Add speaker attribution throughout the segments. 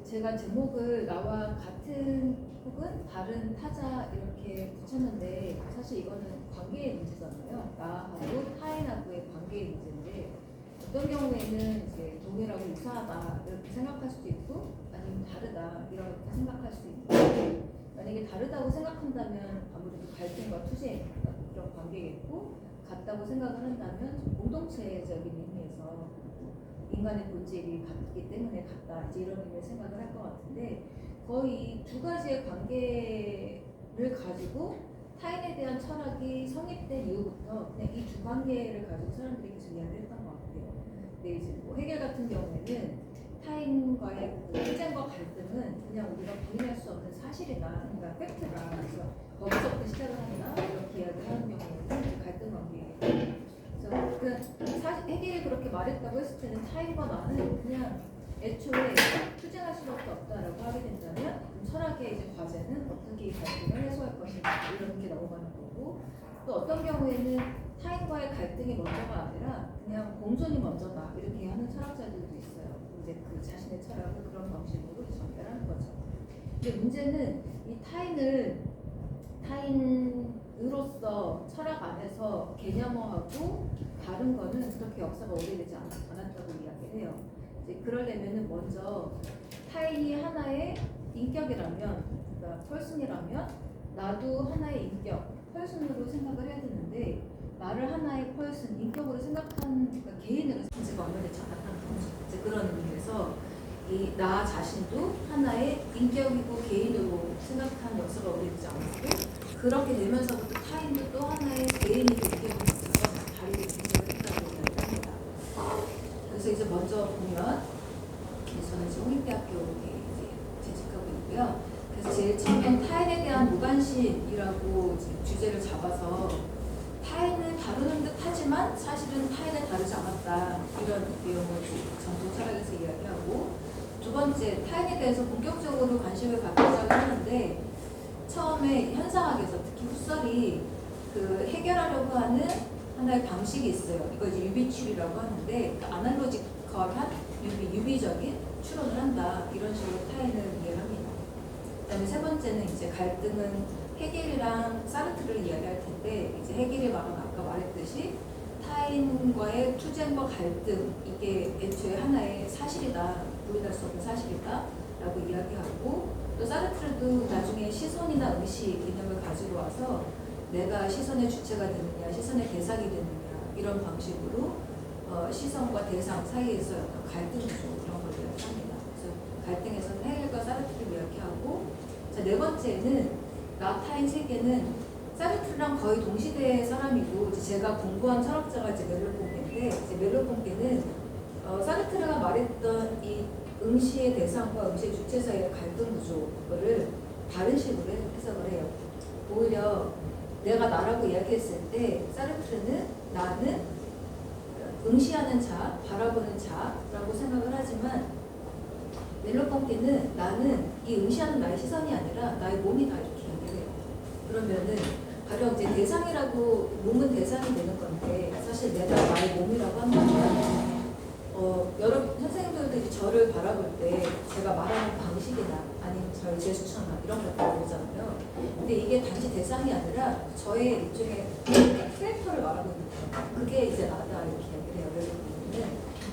Speaker 1: 제가 제목을 나와 같은 혹은 다른 타자 이렇게 붙였는데 사실 이거는 관계의 문제잖아요. 나하고 타인하고의 관계의 문제인데 어떤 경우에는 이제 동일하고 유사하다 이렇게 생각할 수도 있고 아니면 다르다 이렇게 생각할 수도 있는데 만약에 다르다고 생각한다면 아무래도 갈등과 투쟁 이런 관계겠고 같다고 생각을 한다면 좀 공동체적인 의미에서 인간의 본질이 같기 때문에 같다 이제 이런 의미의 생각을 할 것 같은데 거의 두 가지의 관계를 가지고 타인에 대한 철학이 성립된 이후부터 그냥 이 두 관계를 가지고 사람들이 계속 이야기를 했던 것 같아요. 근데 이제 뭐 해결 같은 경우에는 타인과의 투쟁과 갈등은 그냥 우리가 부인할 수 없는 사실이다, 그러니까 팩트다. 그래서 거기서부터 시작을 한다 이렇게 이야기를 하는 경우에는 갈등 관계예요. 그래서 사실 해결이 그렇게 말했다고 했을 때는 타인과 나는 그냥 애초에 투쟁할 수밖에 없다라고 하게 된다면 철학의 이제 과제는 어떻게 이 갈등을 해소할 것인가 이렇게 넘어가는 거고 또 어떤 경우에는 타인과의 갈등이 먼저가 아니라 그냥 공존이 먼저다 이렇게 하는 철학자들도 있어요. 이제 그 자신의 철학을 그런 방식으로 전달하는 거죠. 근데 문제는 이 타인으로서 철학 안에서 개념화하고 다른 거는 그렇게 역사가 오래되지 않았다고 이야기를 해요. 이제 그러려면은 먼저 타인이 하나의 인격이라면, 그러니까 펄슨이라면 나도 하나의 인격, 펄슨으로 생각을 해야 되는데 나를 하나의 펄슨, 인격으로 생각하는 그러니까 개인으로 생각이 오래되지 않았다는 거죠. 이제 그런 의미에서 이 나 자신도 하나의 인격이고 개인으로 생각하는 역사가 오래되지 않았고 그렇게 되면서부터 타인도 또 하나의 개인이고 인격으로 다르게 존재를 했다고 이야기합니다. 그래서 이제 먼저 보면 저는 지금 홍익대학교에 재직하고 있고요. 그래서 제일 처음엔 타인에 대한 무관심이라고 주제를 잡아서 타인을 다루는 듯 하지만 사실은 타인을 다루지 않았다 이런 내용을 전통 철학에서 이야기하고 두 번째 타인에 대해서 본격적으로 관심을 갖기 시작을 하는데 처음에 현상학에서 특히 후설이 그 해결하려고 하는 하나의 방식이 있어요. 이거 이제 유비추리라고 하는데 아날로지컬한 유비적인 추론을 한다 이런 식으로 타인을 이해를 합니다. 그다음에 세 번째는 이제 갈등은 헤겔이랑 사르트를 이야기할 텐데 이제 헤겔이 아까 말했듯이 타인과의 투쟁과 갈등 이게 애초에 하나의 사실이다 부인할 수 없는 사실이다 라고 이야기하고 또 사르트르도 나중에 시선이나 의식 개념을 가지고 와서 내가 시선의 주체가 되느냐 시선의 대상이 되느냐 이런 방식으로 시선과 대상 사이에서 어떤 갈등 구조 이런 걸 이야기합니다. 그래서 갈등에서는 헤겔과 사르트를 이야기하고 자, 네 번째는 나 타인 세계는 사르트르랑 거의 동시대의 사람이고 제가 공부한 철학자가 이제 멜로퐁케인데 이제 멜로퐁케는 사르트르가 말했던 이 응시의 대상과 응시의 주체 사이의 갈등 구조를 다른 식으로 해석을 해요. 오히려 내가 나라고 이야기했을 때 사르트르는 나는 응시하는 자, 바라보는 자라고 생각을 하지만 멜로퐁케는 나는 이 응시하는 나의 시선이 아니라 나의 몸이다 이렇게 얘기를 해요. 그러면은 가령 이제 대상이라고 몸은 대상이 되는 건데 사실 내가 나의 몸이라고 한다면 여러분 선생님들도 이제 저를 바라볼 때 제가 말하는 방식이나 아니면 저의 제스처나 이런 것들 보잖아요. 근데 이게 단지 대상이 아니라 저의 일종의 캐릭터를 말하고 있는 거예요. 그게 이제 나다 이렇게 얘기를 해요.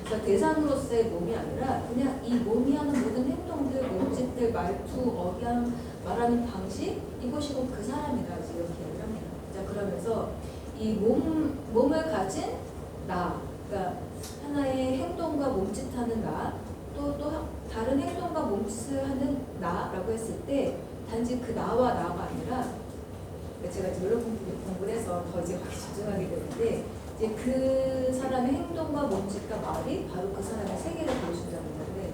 Speaker 1: 그래서 대상으로서의 몸이 아니라 그냥 이 몸이 하는 모든 행동들, 몸짓들, 말투, 억양, 말하는 방식 이것이 곧 그 사람이다 이렇게 얘기를 합니다. 자 그러면서 이 몸을 가진 나, 그러니까 하나의 행동과 몸짓하는 나, 또 다른 행동과 몸짓을 하는 나라고 했을 때 단지 그 나와 나가 아니라 제가 이제 여러 공부를 해서 더 이제 집중하게 되는데 이제 그 사람의 행동과 몸짓과 말이 바로 그 사람의 세계를 보여준다는 건데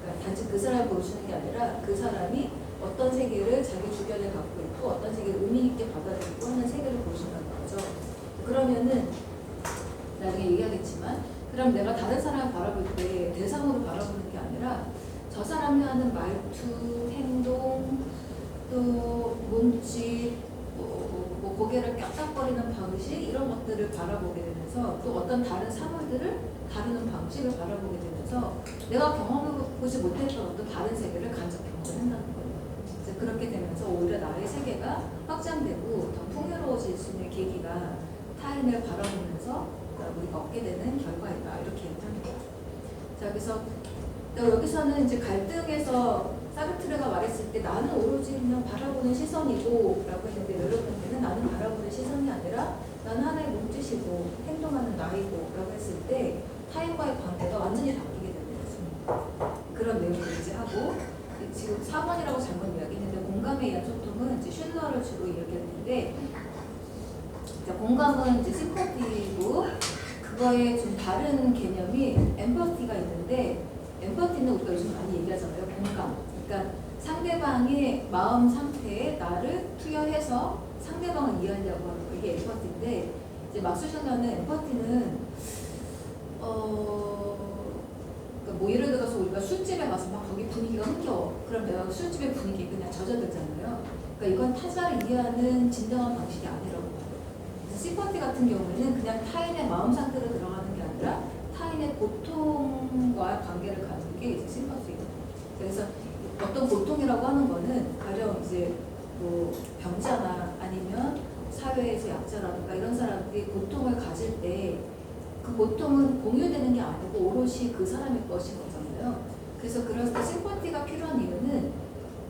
Speaker 1: 그러니까 단지 그 사람을 보여주는 게 아니라 그 사람이 어떤 세계를 자기 주변에 갖고 있고 어떤 세계를 의미 있게 받아들이고 하는 세계를 보여준다는 거죠. 그러면은 나중에 얘기하겠지만 그럼 내가 다른 사람을 바라볼 때 대상으로 바라보는 게 아니라 저 사람이 하는 말투, 행동, 또 몸짓, 뭐 고개를 깍깍거리는 방식 이런 것들을 바라보게 되면서 또 어떤 다른 사물들을 다루는 방식을 바라보게 되면서 하면서 내가 경험해보지 못했던 어떤 다른 세계를 간접 경험을 한다는 거예요. 이제 그렇게 되면서 오히려 나의 세계가 확장되고 더 풍요로워질 수 있는 계기가 타인을 바라보면서 우리가 얻게 되는 결과이다. 이렇게 얘기합니다. 자, 그래서 여기서는 이제 갈등에서 사르트르가 말했을 때 나는 오로지 그냥 바라보는 시선이고 라고 했는데 여러분들은 나는 바라보는 시선이 아니라 나는 하나의 몸짓이고 행동하는 나이고 라고 했을 때 타인과의 관계가 완전히 바뀌게 됩니다. 그런 내용을 이제 하고 지금 4번이라고 잘못 이야기했는데 공감에 의한 소통은 이제 슐러를 주로 이야기했는데 공감은 이제 심퍼티고 그거에 좀 다른 개념이 엠퍼티가 있는데 엠퍼티는 우리가 요즘 많이 얘기하잖아요. 공감. 그러니까 상대방의 마음 상태에 나를 투여해서 상대방을 이해하려고 하는 거. 이게 엠퍼티인데 이제 막스 슐러는 엠퍼티는 그러니까 뭐 예를 들어서 우리가 술집에 가서 막 거기 분위기가 흥겨워. 그럼 내가 술집의 분위기에 그냥 젖어들잖아요. 그러니까 이건 타자를 이해하는 진정한 방식이 아니라고 봐요. 심퍼티 같은 경우에는 그냥 타인의 마음 상태로 들어가는 게 아니라 타인의 고통과 관계를 갖는 게 이제 심퍼티예요. 그래서 어떤 고통이라고 하는 거는 가령 이제 뭐 병자나 아니면 사회에서 약자라든가 이런 사람들이 고통을 가질 때 그 고통은 공유되는 게 아니고 오롯이 그 사람의 것인 거잖아요. 그래서 그럴 때 심퍼티가 필요한 이유는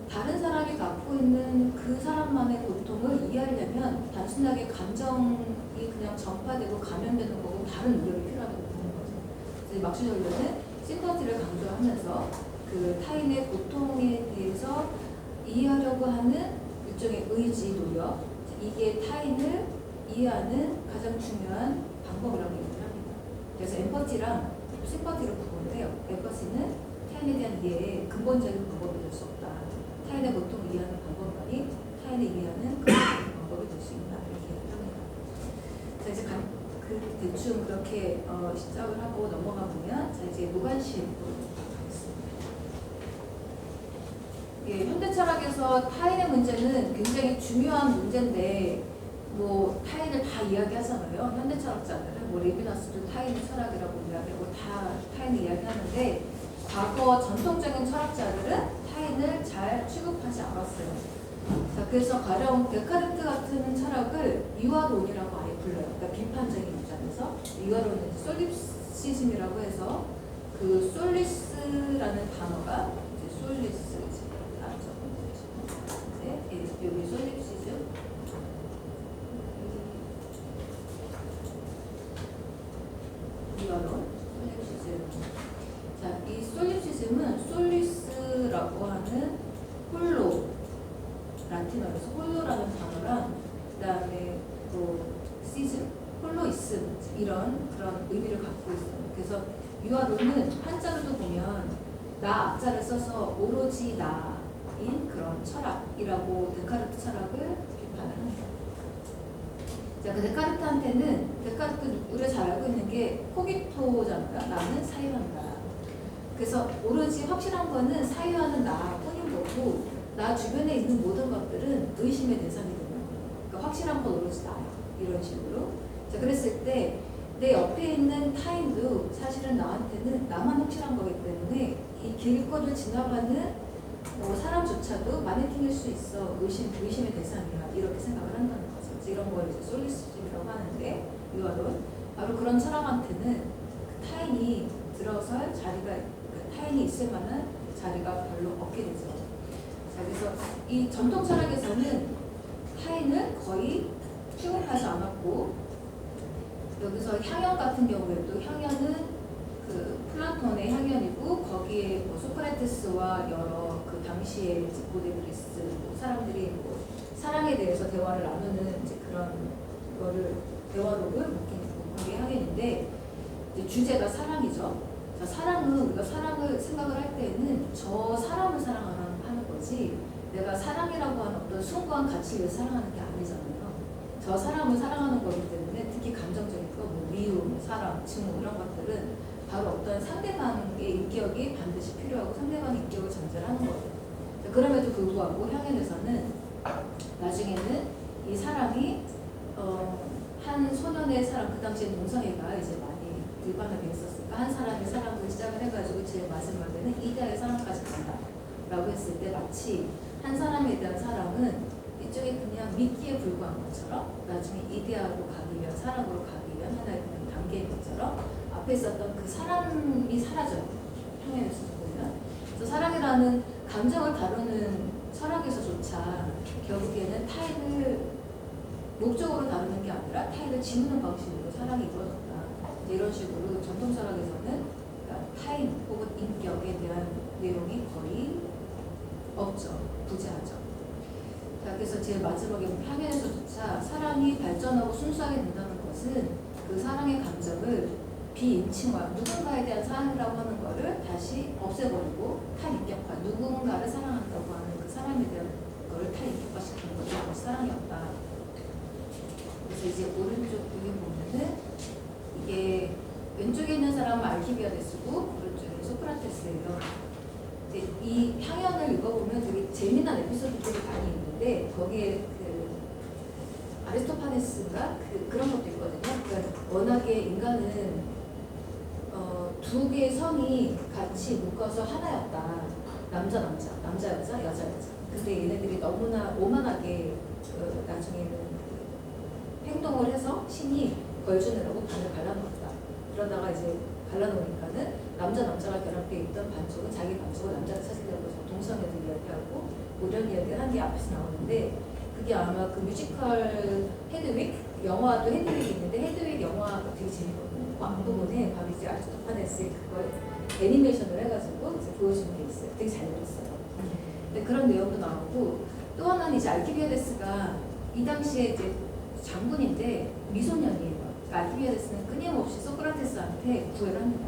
Speaker 1: 다른 사람이 갖고 있는 그 사람만의 고통을 이해하려면 단순하게 감정이 그냥 전파되고 감염되는 거고 다른 노력이 필요하다고 보는 거죠. 그래서 막스 슐러는 심퍼티를 강조하면서 그 타인의 고통에 대해서 이해하려고 하는 일종의 의지, 노력, 이게 타인을 이해하는 가장 중요한 방법이라고 얘기를 합니다. 그래서 엠퍼티랑 심퍼티로 구분을 해요. 엠퍼티는 타인에 대한 이해의 근본적인 방법이 될 수 없다. 타인의 고통을 이해하는 방법만이 타인을 이해하는 근본적인 방법이 될 수 있다. 이렇게 얘기합니다. 자, 이제 그 대충 그렇게 시작을 하고 넘어가 보면 자, 이제 무관심으로 가겠습니다. 예, 현대 철학에서 타인의 문제는 굉장히 중요한 문제인데 뭐 타인을 다 이야기하잖아요. 현대 철학자들은 뭐 레비나스도 타인의 철학이라고 이야기하고 다 타인을 이야기하는데 과거 전통적인 철학자들은 타인을 잘 취급하지 않았어요. 자, 그래서 가령 데카르트 같은 철학을 유아론이라고 아예 불러요. 그러니까 비판적인 입장에서 유아론은 솔립시즘이라고 해서 그 솔리스라는 단어가 이제 솔리스 여기 솔립시즘 유아론 솔립시즘. 자, 이 솔립시즘은 솔리스라고 하는 홀로 라틴어에서 홀로라는 단어랑 그다음에 또 시즘, 홀로이즘 이런 그런 의미를 갖고 있어요. 그래서 유아론은 한자로도 보면 나 앞자를 써서 오로지 나인 그런 철학이라고 데카르트 철학을 비판을 합니다. 자, 그 데카르트한테는 데카르트 우리가 잘 알고 있는 게 코기토잖아요. 나는 사유한다. 그래서 오로지 확실한 거는 사유하는 나뿐인 거고 나 주변에 있는 모든 것들은 의심의 대상이 되는 거예요. 그러니까 확실한 건 오로지 나야. 이런 식으로. 자, 그랬을 때 내 옆에 있는 타인도 사실은 나한테는 나만 확실한 거기 때문에 이 길거리를 지나가는 사람조차도 마네킹일 수 있어. 의심의 대상이야. 이렇게 생각을 한다는 거죠. 이런 걸 이제 솔리시즘이라고 하는데 유아론 바로 그런 사람한테는 타인이 들어설 자리가 타인이 있을 만한 자리가 별로 없게 되죠. 자, 그래서 이 전통 철학에서는 타인을 거의 취급하지 않았고 여기서 향연 같은 경우에도 향연은 그 플라톤의 향연이고 거기에 뭐 소크라테스와 여러 그 당시의 고대 그리스 사람들이 뭐 사랑에 대해서 대화를 나누는 이제 그런 거를 대화록을 묶인 그게 향연인데 이제 주제가 사랑이죠. 자, 사랑은 우리가 사랑을 생각을 할 때에는 저 사람을 사랑하는 거지 내가 사랑이라고 하는 어떤 숭고한 가치를 사랑하는 게 아니잖아요. 저 사람을 사랑하는 거기 때문에 특히 감정적인 거, 뭐 미움, 사랑, 증오 이런 것들은 바로 어떤 상대방의 인격이 반드시 필요하고 상대방의 인격을 전제를 하는 거예요. 그럼에도 불구하고 향연에서는 나중에는 이 사람이 한 소년의 사랑, 그 당시에 동성애가 이제 많이 일반화되어 있었어요. 그러니까 한 사람이 사랑으로 시작을 해가지고 제일 마지막에는 이데아의 사랑까지 간다 라고 했을 때 마치 한 사람에 대한 사랑은 이쪽에 그냥 미끼에 불과한 것처럼 나중에 이데아로 가기 위한 사랑으로 가기 위한 하나의 그냥 단계인 것처럼 앞에 있었던 그 사람이 사라져요. 평행에서 보면. 그래서 사랑이라는 감정을 다루는 철학에서조차 결국에는 타인을 목적으로 다루는 게 아니라 타인을 지우는 방식으로 사랑이 이루어졌다. 이런 식으로 전통 철학에서는 그러니까 타인 혹은 인격에 대한 내용이 거의 없죠. 부재하죠. 자, 그래서 제일 마지막에 평행에서조차 사랑이 발전하고 순수하게 된다는 것은 그 사랑의 감정을 비인칭화, 누군가에 대한 사랑이라고 하는 것을 다시 없애버리고 탈인격화, 누군가를 사랑한다고 하는 그 사람에 대한 것을 탈인격화시키는 것이 사랑이었다. 그래서 이제 오른쪽 여기 보면은 이게 왼쪽에 있는 사람은 알키비아데스고 오른쪽에 소크라테스예요. 이제 이 향연을 읽어보면 되게 재미난 에피소드들이 많이 있는데 거기에 그 아리스토파네스가 그런 것도 있거든요. 그러니까 워낙에 인간은 두 개의 성이 같이 묶어서 하나였다. 남자 여자, 여자. 근데 얘네들이 너무나 오만하게 나중에는 행동을 해서 신이 걸주느라고 반을 갈라놓았다. 그러다가 이제 갈라놓으니까는 남자가 결합되어 있던 반쪽은 자기 반쪽을 남자를 찾으려고 해서 동성애들 이야기하고 뭐 이런 이야기를 한 게 앞에서 나오는데 그게 아마 그 뮤지컬 헤드윅 영화도 헤드윅이 있는데 헤드윅 영화가 되게 재밌거든요. 그 앞부분에 바로 이제 아리스토파네스의 그걸 애니메이션을 해가지고 이제 보여주는 게 있어요. 되게 잘 그렸어요. 근데 그런 내용도 나오고 또 하나는 이제 알키비아데스가 이 당시에 이제 장군인데 미소년이에요. 그러니까 알키비아데스는 끊임없이 소크라테스한테 구애를 합니다.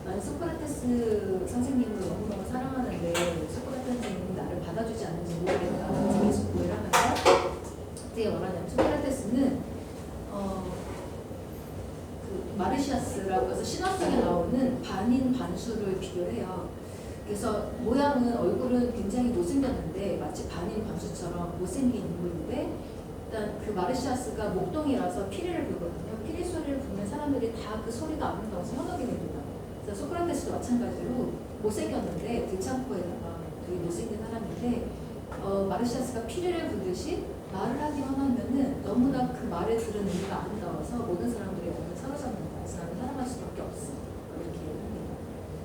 Speaker 1: 나는 소크라테스 선생님을 너무너무 사랑하는데 소크라테스 선생님이 나를 받아주지 않는지 모르겠다. 계속 구애를 하면서 그때 말하자면 소크라테스는 그 마르시아스라고 해서 신화 속에 나오는 반인 반수를 비교해요. 그래서 모양은 얼굴은 굉장히 못생겼는데 마치 반인 반수처럼 못생긴 인물인데 일단 그 마르시아스가 목동이라서 피리를 불거든요. 피리 소리를 부르면 사람들이 다 그 소리가 아름다워서 현혹이 됩니다. 그래서 소크라테스도 마찬가지로 못생겼는데 들창포에다가 되게 못생긴 사람인데 마르시아스가 피리를 부르듯이 말을 하기만 하면은 너무나 그 말을 들은 의미가 아름다워서 모든 사람들의 영혼을 사로잡는다. 그래서 나는 사랑할 수밖에 없어. 이렇게 합니다.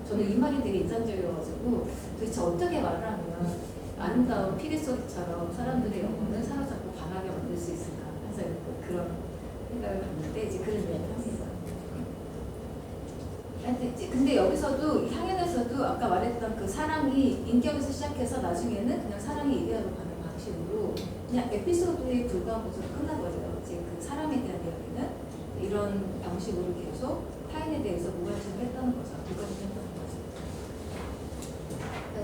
Speaker 1: 저는 이 말이 되게 인상적이어가지고 도대체 어떻게 말을 하면 아름다운 피리 소리처럼 사람들의 영혼을 사로잡고 반하게 만들 수 있을까 해서 그런 생각을 갖는데 이제 그런 이야기를 합니다. 근데 여기서도 향연에서도 아까 말했던 그 사랑이 인격에서 시작해서 나중에는 그냥 사랑이 이데아로 가는 방식으로 그냥 에피소드에 불과한 것으로 끝나버려요. 이제 그 사람에 대한 이야기는 이런 방식으로 계속 타인에 대해서 무관심을 했다는 거죠. 무관심했다는 거죠.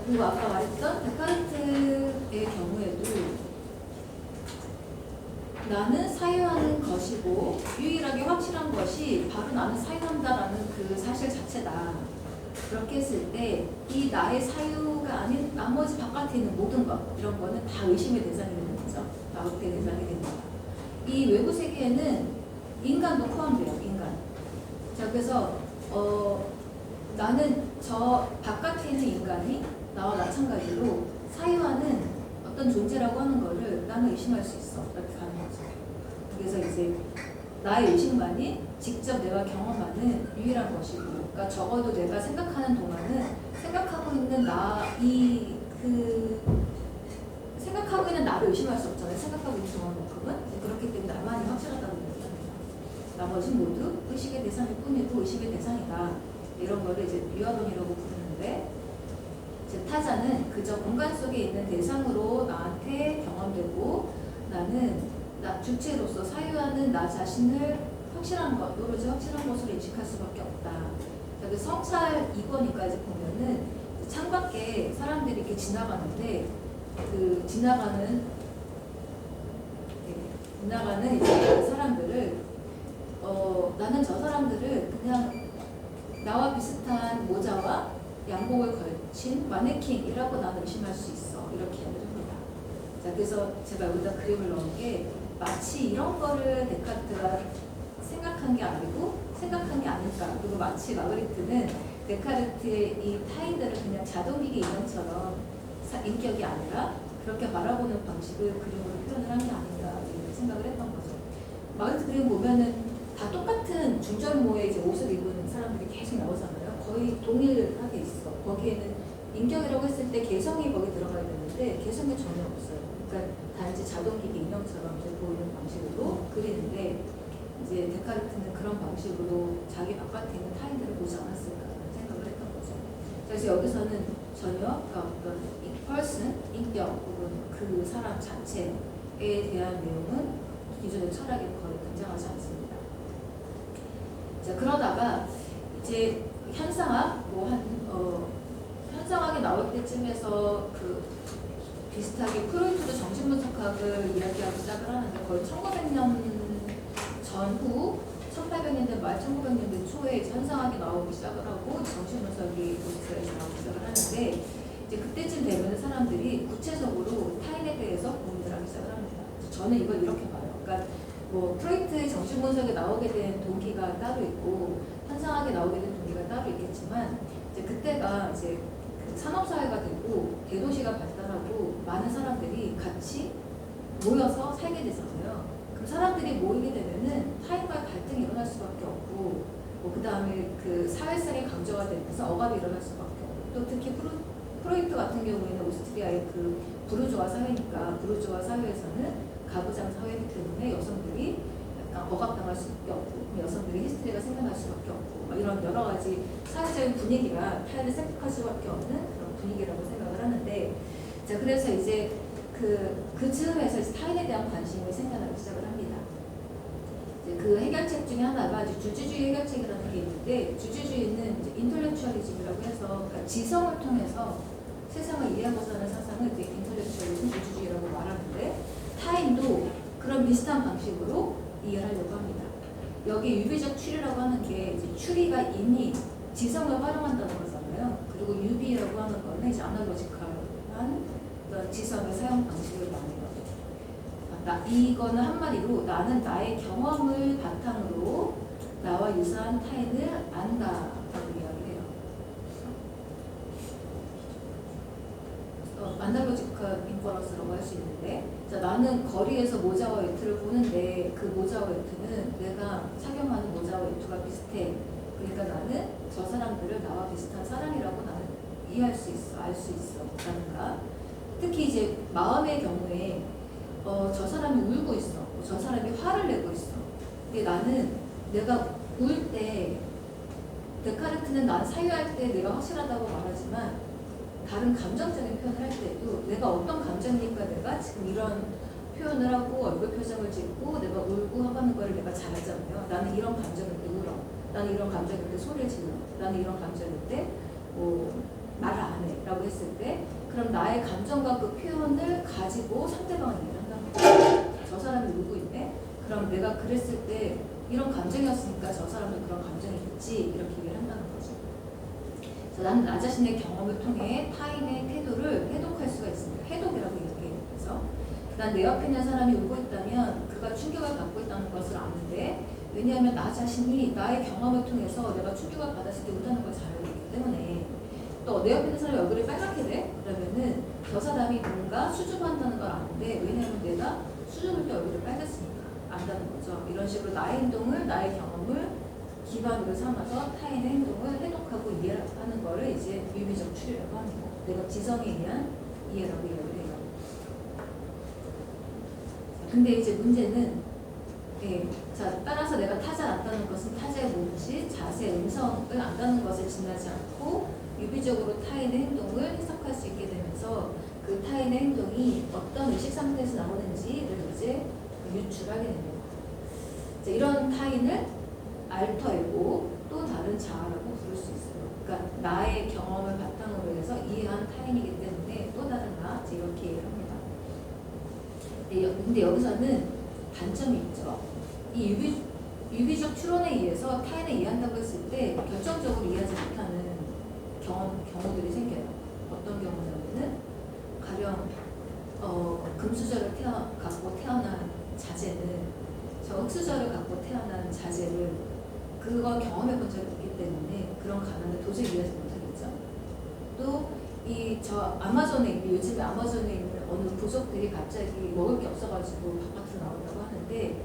Speaker 1: 그리고 아까 말했던 데카르트의 경우에도 나는 사유하는 것이고 유일하게 확실한 것이 바로 나는 사유한다라는 그 사실 자체다. 그렇게 했을 때 이 나의 사유가 아닌 나머지 바깥에 있는 모든 것 이런 거는 다 의심의 대상이 되는 거죠. 나의 대상이 됩니다. 이 외부 세계에는 인간도 포함돼요. 인간. 자 그래서 나는 저 바깥에 있는 인간이 나와 마찬가지로 사유하는 어떤 존재라고 하는 거를 나는 의심할 수 있어. 이렇게 가는 거죠. 그래서 이제 나의 의심만이 직접 내가 경험하는 유일한 것이고, 그러니까 적어도 내가 생각하는 동안은 생각하고 있는 생각하고 있는 나를 의심할 수 없잖아요. 생각하고 있는 동안만큼은. 그렇기 때문에 나만이 확실하다고 얘기합니다. 나머지는 모두 의식의 대상일 뿐이고 의식의 대상이다. 이런 거를 이제 유아론이라고 부르는데, 즉 타자는 그저 공간 속에 있는 대상으로 나한테 경험되고 나는 나 주체로서 사유하는 나 자신을 확실한 것, 오로지 확실한 것으로 인식할 수밖에 없다. 그 성찰 2번이니까 이제 보면은 창밖에 사람들이 이렇게 지나가는데 그 지나가는 이제 사람들을 나는 저 사람들을 그냥 나와 비슷한 모자와 양복을 걸친 마네킹이라고 나는 의심할 수 있어. 이렇게 이야기를 합니다. 자, 그래서 제가 여기다 그림을 넣은 게 마치 이런 거를 데카르트가 생각한 게 아니고 생각한 게 아닐까. 그리고 마치 마그리트는 데카르트의 이 타인들을 그냥 자동기계 인형처럼 인격이 아니라 그렇게 바라보는 방식을 그림으로 표현을 한 게 아닌가 이렇게 생각을 했던 거죠. 마그리트 그림 보면은 다 똑같은 중절모의 이제 옷을 입은 사람들이 계속 나오잖아요. 거의 동일하게 있어. 거기에는 인격이라고 했을 때 개성이 거기 들어가야 되는데 개성이 전혀 없어요. 그러니까 단지 자동기계 인형처럼 이제 보이는 방식으로 그리는데 이제 데카르트는 그런 방식으로 자기 바깥에 있는 타인들을 보지 않았을까라는 생각을 했던 거죠. 그래서 여기서는 전혀 그러니까 어떤 이 person, 인격 혹은 그 사람 자체에 대한 내용은 기존의 철학에 거의 등장하지 않습니다. 자, 그러다가 이제 현상학 현상학이 나올 때쯤에서 그 비슷하게 프로이트도 정신분석학을 이야기하고 시작을 하는데 거의 1900년 전후 1800년대 말 1900년대 초에 현상학이 나오기 시작을 하고 정신분석이 도스트에서 나오기 시작을 하는데 이제 그때쯤 되면 사람들이 구체적으로 타인에 대해서 고민을 하기 시작을 합니다. 저는 이걸 이렇게 봐요. 그러니까 뭐 프로이트의 정신분석에 나오게 된 동기가 따로 있고 현상학에 나오게 된 동기가 따로 있겠지만 이제 그때가 이제 그 산업사회가 되고 대도시가 발달하고 많은 사람들이 같이 모여서 살게 되잖아요. 그럼 사람들이 모이게 되면은 타인과의 갈등이 일어날 수밖에 없고 그 다음에 그 사회성이 강조가 되면서 억압이 일어날 수밖에 없고 또 특히 프로이트 같은 경우에는 오스트리아의 그 부르주아 사회니까 부르주아 사회에서는 가부장 사회이기 때문에 여성들이 약간 억압당할 수밖에 없고 여성들이 히스테리가 생겨날 수밖에 없고 이런 여러 가지 사회적인 분위기가 타인을 생각할 수밖에 없는 그런 분위기라고 생각을 하는데 자 그래서 이제 그 즈음에서 이제 타인에 대한 관심이 생겨나기 시작을 합니다. 이제 그 해결책 중에 하나가 이제 주주주의 해결책이라는 게 있는데 주주주의는 이제 인텔렉츄얼리즘이라고 해서 그러니까 지성을 통해서 세상을 이해하고자 하는 사상을 이제 인텔렉츄얼리즘 주주주의라고 말하는데 타인도 그런 비슷한 방식으로 이해하려고 합니다. 여기 유비적 추리라고 하는 게 이제 추리가 이미 지성을 활용한다는 거잖아요. 그리고 유비라고 하는 거는 이제 아날로지컬한 어떤 지성의 사용 방식을 말하는 거죠. 이거는 한마디로 나는 나의 경험을 바탕으로 나와 유사한 타인을 안다라고 이야기해요. 아날로지컬 인퍼런스라고 할 수 있는데 자, 나는 거리에서 모자와 외투를 보는데 그 모자와 외투는 내가 착용하는 모자와 외투가 비슷해. 그러니까 나는 저 사람들을 나와 비슷한 사람이라고 나는 이해할 수 있어, 알 수 있어. 라든가 특히 이제 마음의 경우에 저 사람이 울고 있어. 저 사람이 화를 내고 있어. 근데 나는 내가 울 때 데카르트는 난 사유할 때 내가 확실하다고 말하지만 다른 감정적인 표현을 할 때도 내가 어떤 감정이니까 내가 지금 이런 표현을 하고 얼굴 표정을 짓고 내가 울고 하는 걸 내가 잘 알잖아요. 나는 이런 감정일 때 울어. 나는 이런 감정일 때 소리를 질러. 나는 이런 감정일 때 말을 안 해. 라고 했을 때 그럼 나의 감정과 그 표현을 가지고 상대방을 이해를 한다는 거예요. 저 사람이 울고 있네. 그럼 내가 그랬을 때 이런 감정이었으니까 저 사람은 그런 감정이겠지. 이렇게 얘기를 한다는 거죠. 나는 나 자신의 경험을 통해 타인의 태도를 해독할 수가 있습니다. 해독이라고 얘기해요. 그래서 난 내 옆에 있는 사람이 울고 있다면 그가 충격을 받고 있다는 것을 아는데 왜냐하면 나 자신이 나의 경험을 통해서 내가 충격을 받았을 때 울다는 걸 잘 알고 있기 때문에 또 내 옆에 있는 사람이 얼굴이 빨갛게 돼? 그러면은 저 사람이 뭔가 수줍어한다는 걸 아는데 왜냐하면 내가 수줍을 때 얼굴이 빨갛으니까 안다는 거죠. 이런 식으로 나의 행동을 나의 경험을 기반으로 삼아서 타인의 행동을 해독하고 이해하는 거를 이제 유비적 추리라고 합니다. 내가 지성에 의한 이해라고 이야기를 해요. 근데 이제 문제는 자 따라서 내가 타자를 안다는 것은 타자의 몸짓, 자세, 음성을 안다는 것을 지나지 않고 유비적으로 타인의 행동을 해석할 수 있게 되면서 그 타인의 행동이 어떤 의식 상태에서 나오는지를 이제 유출하게 됩니다. 자, 이런 타인을 알터이고 또 다른 자아라고 부를 수 있어요. 그러니까 나의 경험을 바탕으로 해서 이해한 타인이기 때문에 또 다른 나 이렇게 얘기를 합니다. 근데 여기서는 단점이 있죠. 이 유비적 추론에 의해서 타인을 이해한다고 했을 때 결정적으로 이해하지 못하는 경우들이 생겨요. 어떤 경우냐면은 가령 금수저를 갖고 태어난 자제는 저 흑수저를 갖고 태어난 자제를 그걸 경험해 본 적이 없기 때문에 그런 가난을 도저히 이해하지 못하겠죠. 또 이 저 아마존에 있는 요즘에 아마존에 있는 어느 부족들이 갑자기 먹을 게 없어가지고 바깥으로 나온다고 하는데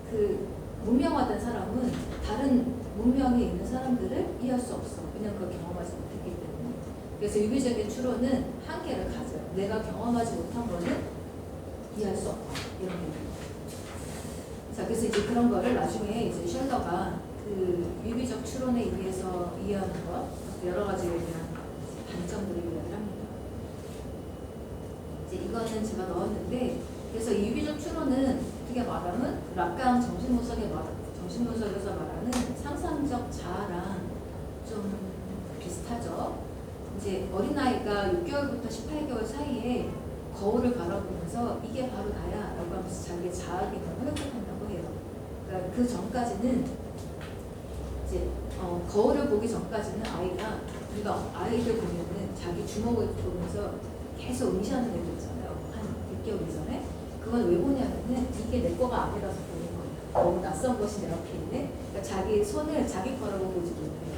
Speaker 1: 그 문명화된 사람은 다른 문명에 있는 사람들을 이해할 수 없어. 왜냐면 그걸 경험하지 못했기 때문에. 그래서 유비적인 추론은 한계를 가져요. 내가 경험하지 못한 거는 이해할 수 없다. 이런 얘기입니다. 자, 그래서 이제 그런 거를 나중에 이제 셜러가 그 유비적 추론에 의해서 이해하는 것, 여러 가지에 대한 단점들을 이야기를 합니다. 이제 이거는 제가 넣었는데, 그래서 이 유비적 추론은 어떻게 말하면 락강 정신분석에서 말하는 상상적 자아랑 좀 비슷하죠. 이제 어린아이가 6개월부터 18개월 사이에 거울을 바라보면서 이게 바로 나야 라고 하면서 자기의 자아 개념을 회복한다고 해요. 그러니까 그 전까지는 이제 거울을 보기 전까지는 우리가 아이들 보면은 자기 주먹을 보면서 계속 응시하는 애들 있잖아요. 한 6개월 이전에. 그건 왜 보냐면은 이게 내 거가 아니라서 보는 거예요. 너무 낯선 것이 내 앞에 있네. 그러니까 자기 손을 자기 거라고 보지 못해요.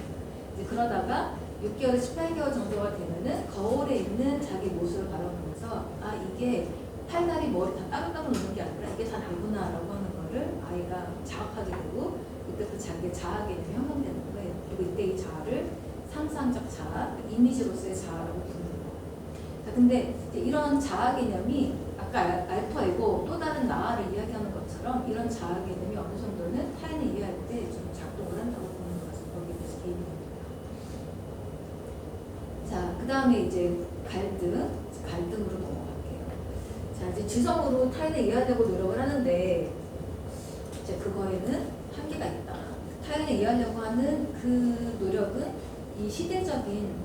Speaker 1: 이제 그러다가 6개월, 18개월 정도가 되면은 거울에 있는 자기 모습을 바라보면서 이게 팔다리 머리 다 따로따로 노는 게 아니라 이게 다 나구나 라고 하는 거를 아이가 자각하게 되고 그때 그 자기의 자아 개념이 형성되는 거예요. 그리고 이때 이 자아를 상상적 자아, 이미지로서의 자아라고 부르는 거예요. 자, 근데 이런 자아 개념이 아까 알파이고 또 다른 나를 이야기하는 것처럼 이런 자아 개념이 어느 정도는 타인을 이해할 때 좀 작동을 한다고 보는 것을 거기에 대해서 개입이 됩니다. 자, 그 다음에 이제 갈등으로 넘어갈게요. 자, 이제 지성으로 타인을 이해하려고 노력을 하는데 이제 그거에는 한계가 있다. 타인을 이해하려고 하는 그 노력은 이 시대적인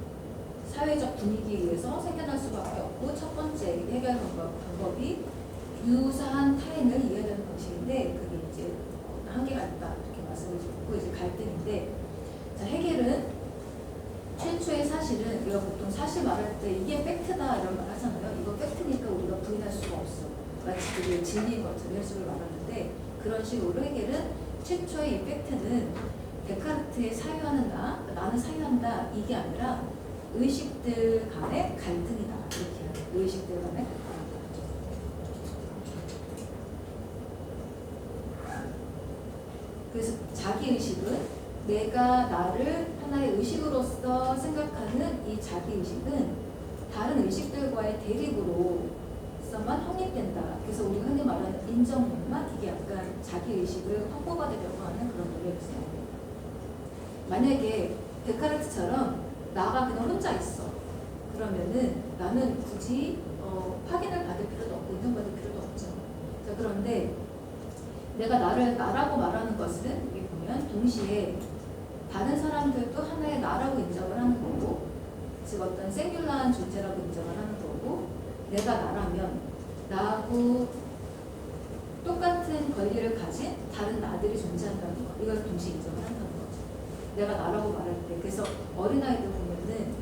Speaker 1: 사회적 분위기에 의해서 생겨날 수밖에 없고 첫 번째 해결 방법이 유사한 타인을 이해하려는 방식인데 그게 이제 한계가 있다 이렇게 말씀을 드렸고 이제 갈등인데 자 해결은 최초의 사실은 우리가 보통 사실 말할 때 이게 팩트다 이런 말 하잖아요. 이거 팩트니까 우리가 부인할 수가 없어. 마치 그게 진리인 것처럼 이런 식으로 말하는데 그런 식으로 해결은 최초의 이 팩트는 데카르트의 사유하는 나는 사유한다 이게 아니라 의식들 간의 갈등이다 이렇게 해요. 의식들 간의 갈등이다. 그래서 자기의식은 내가 나를 하나의 의식으로서 생각하는 이 자기의식은 다른 의식들과의 대립으로서만 확립된다. 그래서 우리가 흔히 말하는 인정론만 이게 약간 자기의식을 확보받으려고 하는 그런 노력이었어요. 만약에 데카르트처럼 나가 그냥 혼자 있어. 그러면은 나는 굳이 확인을 받을 필요도 없고 인정받을 필요도 없죠. 자, 그런데 내가 나라고 말하는 것은 여기 보면 동시에 다른 사람들도 하나의 나라고 인정을 하는 거고 즉 어떤 생귤러한 존재라고 인정을 하는 거고 내가 나라면 나하고 똑같은 권리를 가진 다른 나들이 존재한다는 거 이걸 동시에 인정을 한다는 거죠. 내가 나라고 말할 때 그래서 어린아이들 보면은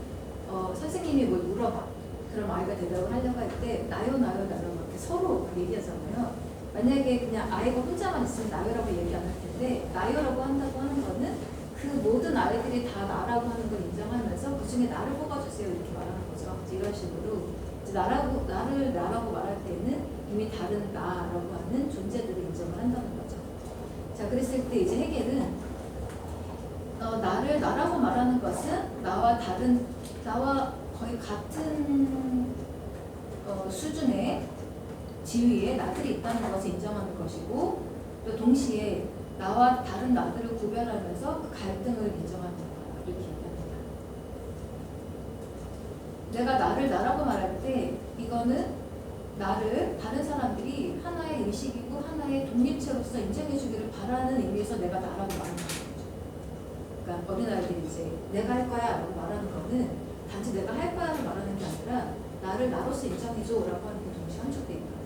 Speaker 1: 선생님이 뭘 물어봐 그럼 아이가 대답을 하려고 할 때 나요 이렇게 서로 얘기하잖아요. 만약에 그냥 아이가 혼자만 있으면 나요라고 얘기 안 할 텐데 나요라고 한다고 하는 거는 그 모든 아이들이 다 나라고 하는 걸 인정하면서 그 중에 나를 뽑아주세요 이렇게 말하는 거죠. 이런 식으로 이제 나라고 말할 때는 이미 다른 나라고 하는 존재들을 인정을 한다는 거죠. 자, 그랬을 때 이제 해겔은 나라고 말하는 것은 나와 거의 같은 수준의 지위에 나들이 있다는 것을 인정하는 것이고 또 동시에 나와 다른 나들을 구별하면서 그 갈등을 인정하는 거다 이렇게 얘기합니다. 내가 나를 나라고 말할 때 이거는 나를 다른 사람들이 하나의 의식이고 하나의 독립체로서 인정해 주기를 바라는 의미에서 내가 나라고 말하는 거죠. 그러니까 어린아이들이 이제 내가 할 거야 라고 말하는 거는 단지 내가 할 거야를 말하는 게 아니라 나를 나로서 인정해 줘 라고 하는 게 동시에 함축되어 있는 거예요.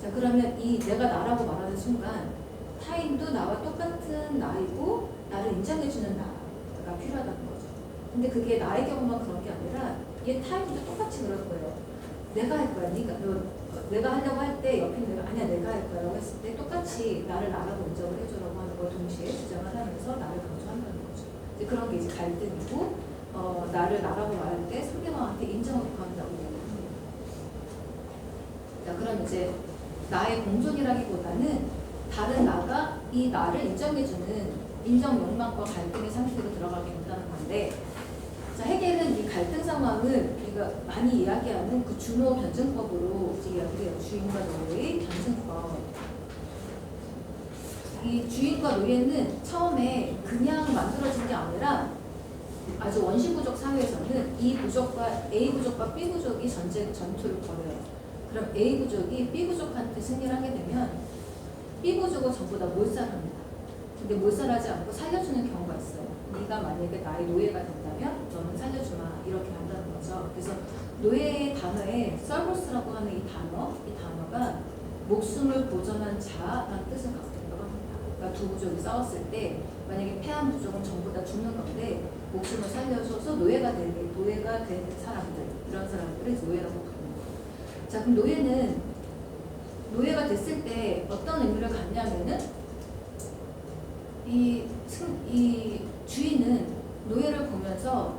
Speaker 1: 자, 그러면 이 내가 나라고 말하는 순간 타인도 나와 똑같은 나이고 나를 인정해주는 나가 필요하다는 거죠. 근데 그게 나의 경우만 그런 게 아니라 얘 타인도 똑같이 그럴 거예요. 내가 할 거야. 내가 하려고 할 때 옆에 내가 아니야 내가 할 거야라고 했을 때 똑같이 나를 나라고 인정을 해주라고 하는 걸 동시에 주장을 하면서 나를 강조한다는 거죠. 이제 그런 게 이제 갈등이고 나를 나라고 말할 때 상대방한테 인정을 구한다고 얘기합니다. 자, 그럼 이제 나의 공존이라기보다는 다른 나가 이 나를 인정해주는 인정 욕망과 갈등의 상태로 들어가게 된다는 건데, 자, 해겔은 이 갈등 상황을 우리가 많이 이야기하는 그 준호 변증법으로 이야기를 해요. 주인과 노예의 변증법. 이 주인과 노예는 처음에 그냥 만들어진 게 아니라 아주 원시부족 사회에서는 이 부족과 A 부족과 B 부족이 전투를 벌여요. 그럼 A 부족이 B 부족한테 승리를 하게 되면 B 부족은 전부 다 몰살합니다. 근데 몰살하지 않고 살려주는 경우가 있어요. 네가 만약에 나의 노예가 된다면 너는 살려주마 이렇게 한다는 거죠. 그래서 노예의 단어에 서버스라고 하는 이 단어가 목숨을 보전한 자라는 뜻을 갖고 있다고 합니다. 그러니까 두 부족이 싸웠을 때 만약에 패한 부족은 전부 다 죽는 건데 목숨을 살려줘서 노예가 된 사람들, 이런 사람들을 노예라고 부르는 거예요. 자, 그럼 노예가 됐을 때 어떤 의미를 갖냐면은 이 주인은 노예를 보면서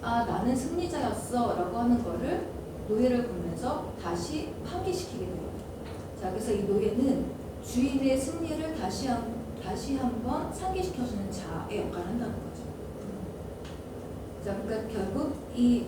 Speaker 1: 아 나는 승리자였어 라고 하는 거를 노예를 보면서 다시 환기시키게 돼요. 자, 그래서 이 노예는 주인의 승리를 다시 한번 상기시켜주는 자의 역할을 한다는 거죠. 자, 그러니까 결국 이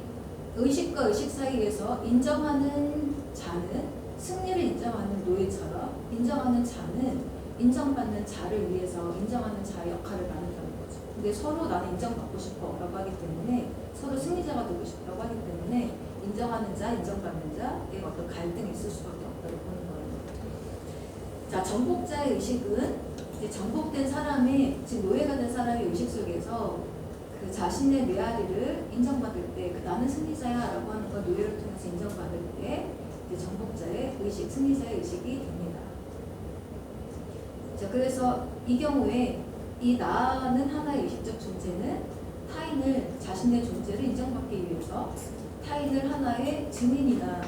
Speaker 1: 의식과 의식 사이에서 인정하는 자는 승리를 인정하는 노예처럼 인정하는 자는 인정받는 자를 위해서 인정하는 자의 역할을 나눈다는 거죠. 근데 서로 나는 인정받고 싶어 라고 하기 때문에 서로 승리자가 되고 싶다고 하기 때문에 인정하는 자, 인정받는 자의 어떤 갈등이 있을 수밖에 없다고 보는 거예요. 자, 정복자의 의식은 이제 정복된 사람의, 즉 노예가 된 사람의 의식 속에서 그 자신의 메아리를 인정받을 때, 그 나는 승리자야 라고 하는 걸 노예를 통해서 인정받을 때 이제 정복자의 의식, 승리자의 의식이 됩니다. 자, 그래서 이 경우에 이 나는 하나의 의식적 존재는 타인을, 자신의 존재를 인정받기 위해서 타인을 하나의 증인이나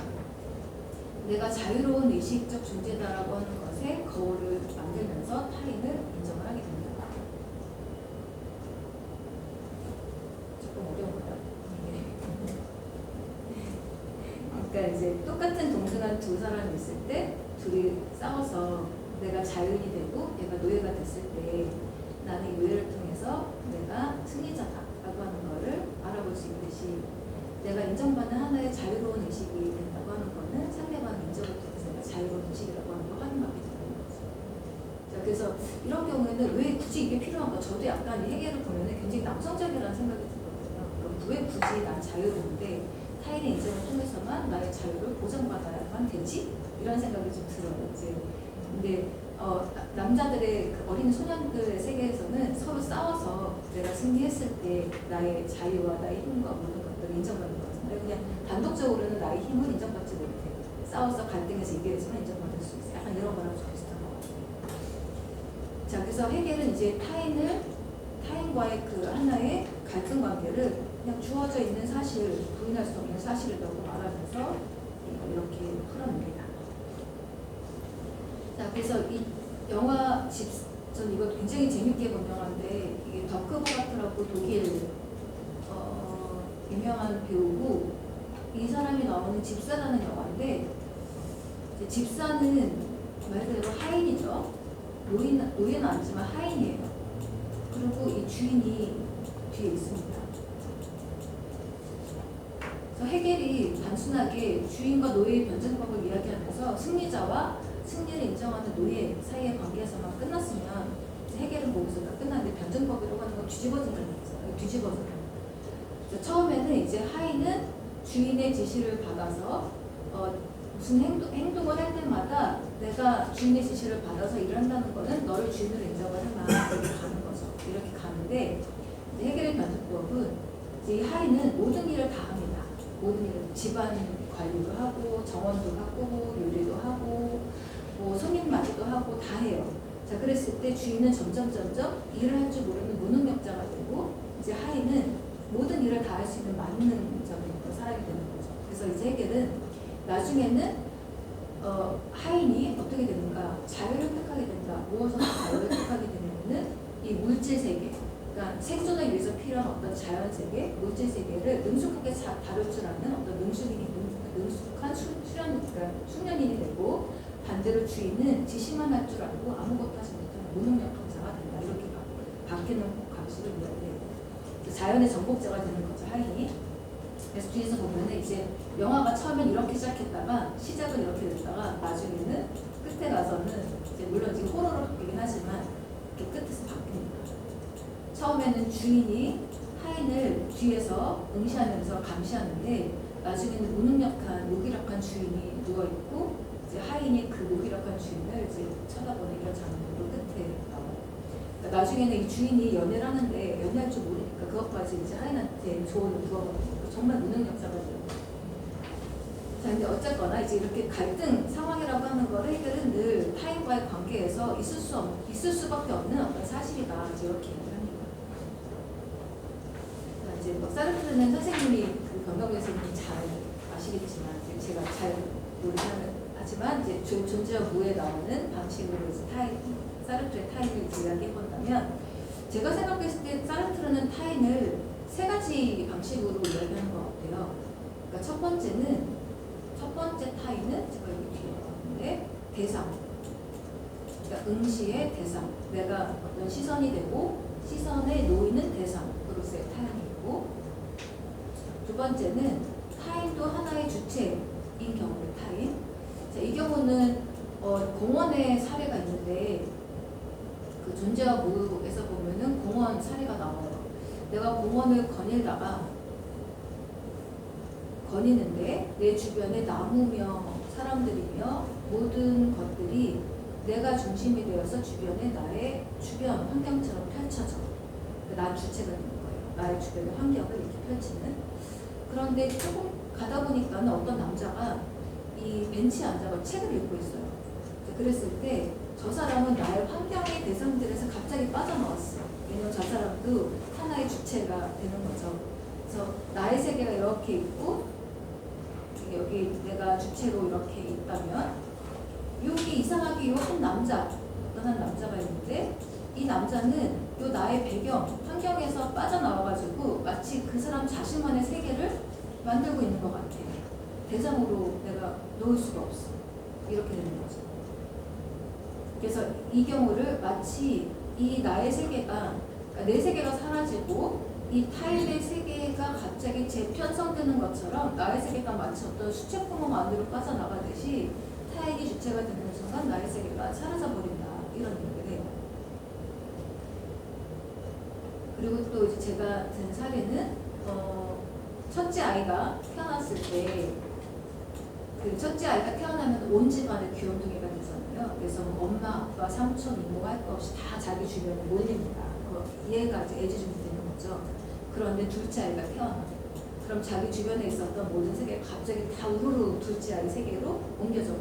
Speaker 1: 내가 자유로운 의식적 존재다라고 하는 것에 거울을 만들면서 타인을 인정을 하게 됩니다. 조금 어려운가요? 그러니까 이제 똑같은 동등한 두 사람이 있을 때 둘이 싸워서 내가 자유인이 되고 내가 노예가 됐을 때 나는 이 노예를 통해서 내가 승리자다라고 하는 것을 알아볼 수 있듯이 내가 인정받는 하나의 자유로운 의식이 된다고 하는 것은 상대방의 인정을 통해서 내가 자유로운 의식이라고 하는 걸 확인하게 되는 거죠. 자, 그래서 이런 경우에는 왜 굳이 이게 필요한가? 저도 약간 이 해결을 보면 굉장히 남성적이라는 생각이 들거든요. 그럼 왜 굳이 난 자유로운데 타인의 인정을 통해서만 나의 자유를 보장받아야만 되지? 이런 생각이 좀 들어요. 이제 근데 남자들의 그 어린 소년들의 세계에서는 서로 싸워서 내가 승리했을 때 나의 자유와 나의 힘과 모든 것들을 인정받는 거잖아요. 그냥 단독적으로는 나의 힘을 인정받지 못해. 싸워서 갈등해서 이겨야지만 인정받을 수 있어요. 약간 이런 거랑 좀 비슷한 것 같아요. 자, 그래서 해겔은 이제 타인과의 그 하나의 갈등 관계를 그냥 주어져 있는 사실, 부인할 수 없는 사실이라고 말하면서 이렇게 풀어냅니다. 자, 그래서 이 영화 전 이거 굉장히 재밌게 본 영화인데 이게 더크버가트라고 독일 유명한 배우고 이 사람이 나오는 집사라는 영화인데 이제 집사는 말 그대로 하인이죠. 노예는 아니지만 하인이에요. 그리고 이 주인이 뒤에 있습니다. 그래서 해겔이 단순하게 주인과 노예의 변증법을 이야기하면서 승리자와 승리를 인정하는 노예 사이의 관계에서만 끝났으면 해결은 거기서 끝났는데 변증법이라고 하는 건 뒤집어진다는 거죠. 뒤집어져요. 처음에는 이제 하인은 주인의 지시를 받아서 무슨 행동을 할 때마다 내가 주인의 지시를 받아서 일을 한다는 거는 너를 주인으로 인정을 해만 이렇게 가는 거죠. 이렇게 가는데 해결의 변증법은 이제 이 하인은 모든 일을 다 합니다. 모든 일을 집안 관리도 하고 정원도 가꾸고 요리도 하고 뭐 손님 맞이도 하고 다 해요. 자, 그랬을 때 주인은 점점 일을 할 줄 모르는 무능력자가 되고 이제 하인은 모든 일을 다 할 수 있는 만능적인 사람이 되는 거죠. 그래서 이제 해겔은 나중에는 하인이 어떻게 되는가? 자유를 택하게 된다. 무엇으로 자유를 택하게 되냐면은 이 물질 세계, 그러니까 생존을 위해서 필요한 어떤 자연 세계, 물질 세계를 능숙하게 다룰 줄 아는 어떤 능숙한 그러니까 숙련인이 되고, 반대로 주인은 지시만 할 줄 알고 아무것도 하지 못하는 무능력한 자가 된다. 이렇게 바뀌는 감식을 이야기해요. 자연의 정복자가 되는 거죠, 하인이. 그래서 뒤에서 보면은 이제 영화가 처음엔 이렇게 시작했다가 시작은 이렇게 됐다가 나중에는 끝에 가서는 이제 물론 지금 호러로 바뀌긴 하지만 이렇게 끝에서 바뀝니다. 처음에는 주인이 하인을 뒤에서 응시하면서 감시하는데 나중에는 무능력한 무기력한 주인이 누워 있고 이제 하인이 그 무기력한 주인을 이제 쳐다보는 이런 장면도 끝에 나와요. 그러니까 나중에는 이 주인이 연애를 하는데 연애할 줄 모르니까 그것까지 이제 하인한테 조언을 구하거든요. 정말 무능력자가 돼요. 자, 근데 어쨌거나 이제 이렇게 갈등 상황이라고 하는 거를 해결은 늘 타인과의 관계에서 있을 수밖에 없는 어떤 사실이다. 이제 이렇게 얘기를 합니다. 자, 이제 뭐 사르트르는 선생님이 그 변경에서는 잘 아시겠지만 제가 잘 모르지만 이제 존재와 무에 나오는 방식으로 이제 사르트르의 타인을 이야기해 본다면 제가 생각했을 때 사르트르는 타인을 세 가지 방식으로 이야기하는 것 같아요. 그러니까 첫 번째 타인은 제가 여기 뒤에 나왔는데 대상. 그러니까 응시의 대상. 내가 어떤 시선이 되고 시선에 놓이는 대상으로서의 타인이고, 두 번째는 타인도 하나의 주체인 경우의 타인. 자, 이 경우는 공원의 사례가 있는데 그 존재와 무에서 보면은 공원 사례가 나와요. 내가 공원을 거니는데 내 주변에 나무며 사람들이며 모든 것들이 내가 중심이 되어서 주변에 나의 주변 환경처럼 펼쳐져. 난 주체가 되는 거예요. 나의 주변의 환경을 이렇게 펼치는. 그런데 조금 가다 보니까는 어떤 남자가 이 벤치에 앉아서 책을 읽고 있어요. 그랬을 때 저 사람은 나의 환경의 대상들에서 갑자기 빠져나왔어요. 왜냐면 저 사람도 하나의 주체가 되는 거죠. 그래서 나의 세계가 이렇게 있고 여기 내가 주체로 이렇게 있다면 여기 이상하게 요 한 남자, 어떤 한 남자가 있는데 이 남자는 요 나의 배경, 환경에서 빠져나와가지고 마치 그 사람 자신만의 세계를 만들고 있는 것 같아요. 대상으로 내가 놓을 수가 없어. 이렇게 되는 거죠. 그래서 이 경우를 마치 이 나의 세계가, 그러니까 내 세계가 사라지고 이 타인의 세계가 갑자기 재편성되는 것처럼 나의 세계가 마치 어떤 수채구멍 안으로 빠져나가듯이 타인이 주체가 되는 순간 나의 세계가 사라져버린다. 이런 얘기를 해요. 그리고 또 이제 제가 든 사례는 첫째 아이가 태어났을 때 그 첫째 아이가 태어나면 온 집안의 귀염둥이가 되잖아요. 그래서 엄마, 아빠, 삼촌, 이모 할 거 없이 다 자기 주변에 몰립니다. 얘가 이제 애지중지 되는 거죠. 그런데 둘째 아이가 태어나. 그럼 자기 주변에 있었던 모든 세계가 갑자기 다 우르르 둘째 아이 세계로 옮겨져.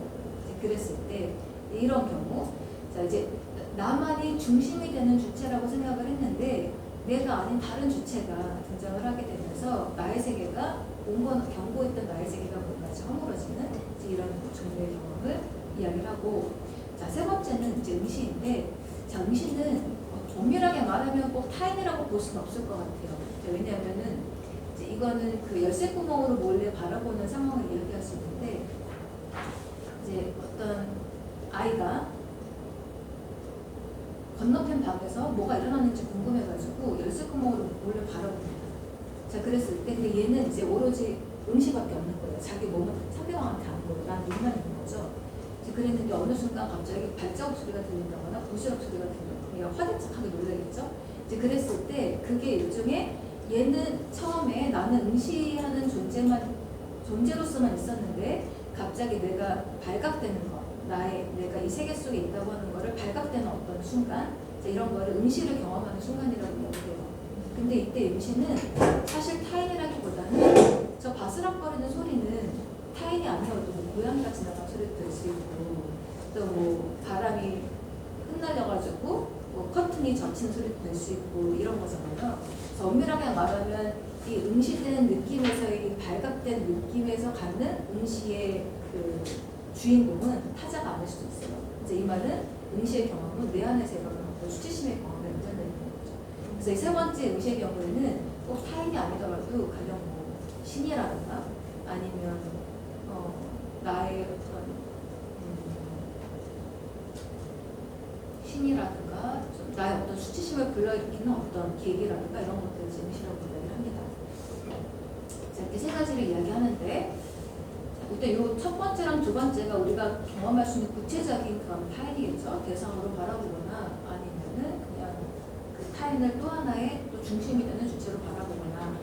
Speaker 1: 그랬을 때 이런 경우, 자 이제 나만이 중심이 되는 주체라고 생각을 했는데 내가 아닌 다른 주체가 등장을 하게 되면서 나의 세계가 경고했던 나의 세계가 뭔가지 허물어지는 이런 종류의 경험을 이야기를 하고, 자 세 번째는 이제 응시인데, 자 응시는 엄밀하게 말하면 꼭 타인이라고 볼 수는 없을 것 같아요. 왜냐하면은 이제 이거는 그 열쇠구멍으로 몰래 바라보는 상황을 이야기할 수 있는데, 이제 어떤 아이가 건너편 방에서 뭐가 일어나는지 궁금해가지고 열쇠구멍으로 몰래 바라봅니다. 자 그랬을 때 근데 얘는 이제 오로지 응시밖에 없는 거예요. 자기 몸은 상대방한테 안 보여. 난 눈만 있는 거죠. 이제 그랬는데 어느 순간 갑자기 발자국 소리가 들린다거나 부시락 소리가 들린다거나 화들짝하게 놀라겠죠. 이제 그랬을 때 그게 일종의 얘는 처음에 나는 응시하는 존재로서만 있었는데 갑자기 내가 발각되는 거, 내가 이 세계 속에 있다고 하는 거를 발각되는 어떤 순간, 이런 거를 응시를 경험하는 순간이라고 이야기해요. 근데 이때 응시는 사실 타인이라기보다는 저 바스락거리는 소리는 타인이 아니어도 뭐 고양이가 지나간 소리도 들 수 있고, 또 뭐 바람이 흩날려가지고 뭐 커튼이 젖힌 소리도 들 수 있고 이런 거잖아요. 그래서 엄밀하게 말하면 이 응시된 느낌에서 이 발각된 느낌에서 갖는 응시의 그 주인공은 타자가 아닐 수도 있어요. 이제 이 말은 응시의 경험은 내 안에서 일어나는 수치심의 경험을 연결되는 거죠. 그래서 이 세 번째 응시의 경우에는 꼭 타인이 아니더라도 가령 뭐 신이라든가 아니면 나의 어떤 신이라든가 좀 나의 어떤 수치심을 불러일으키는 어떤 계기라든가 이런 것들을 응시라고 이야기를 합니다. 자, 이렇게 세 가지를 이야기하는데 일단 이 첫 번째랑 두 번째가 우리가 경험할 수 있는 구체적인 그런 타인이겠죠. 대상으로 바라보거나 아니면은 그냥 그 타인을 또 하나의 또 중심이 되는 주체로 바라보거나.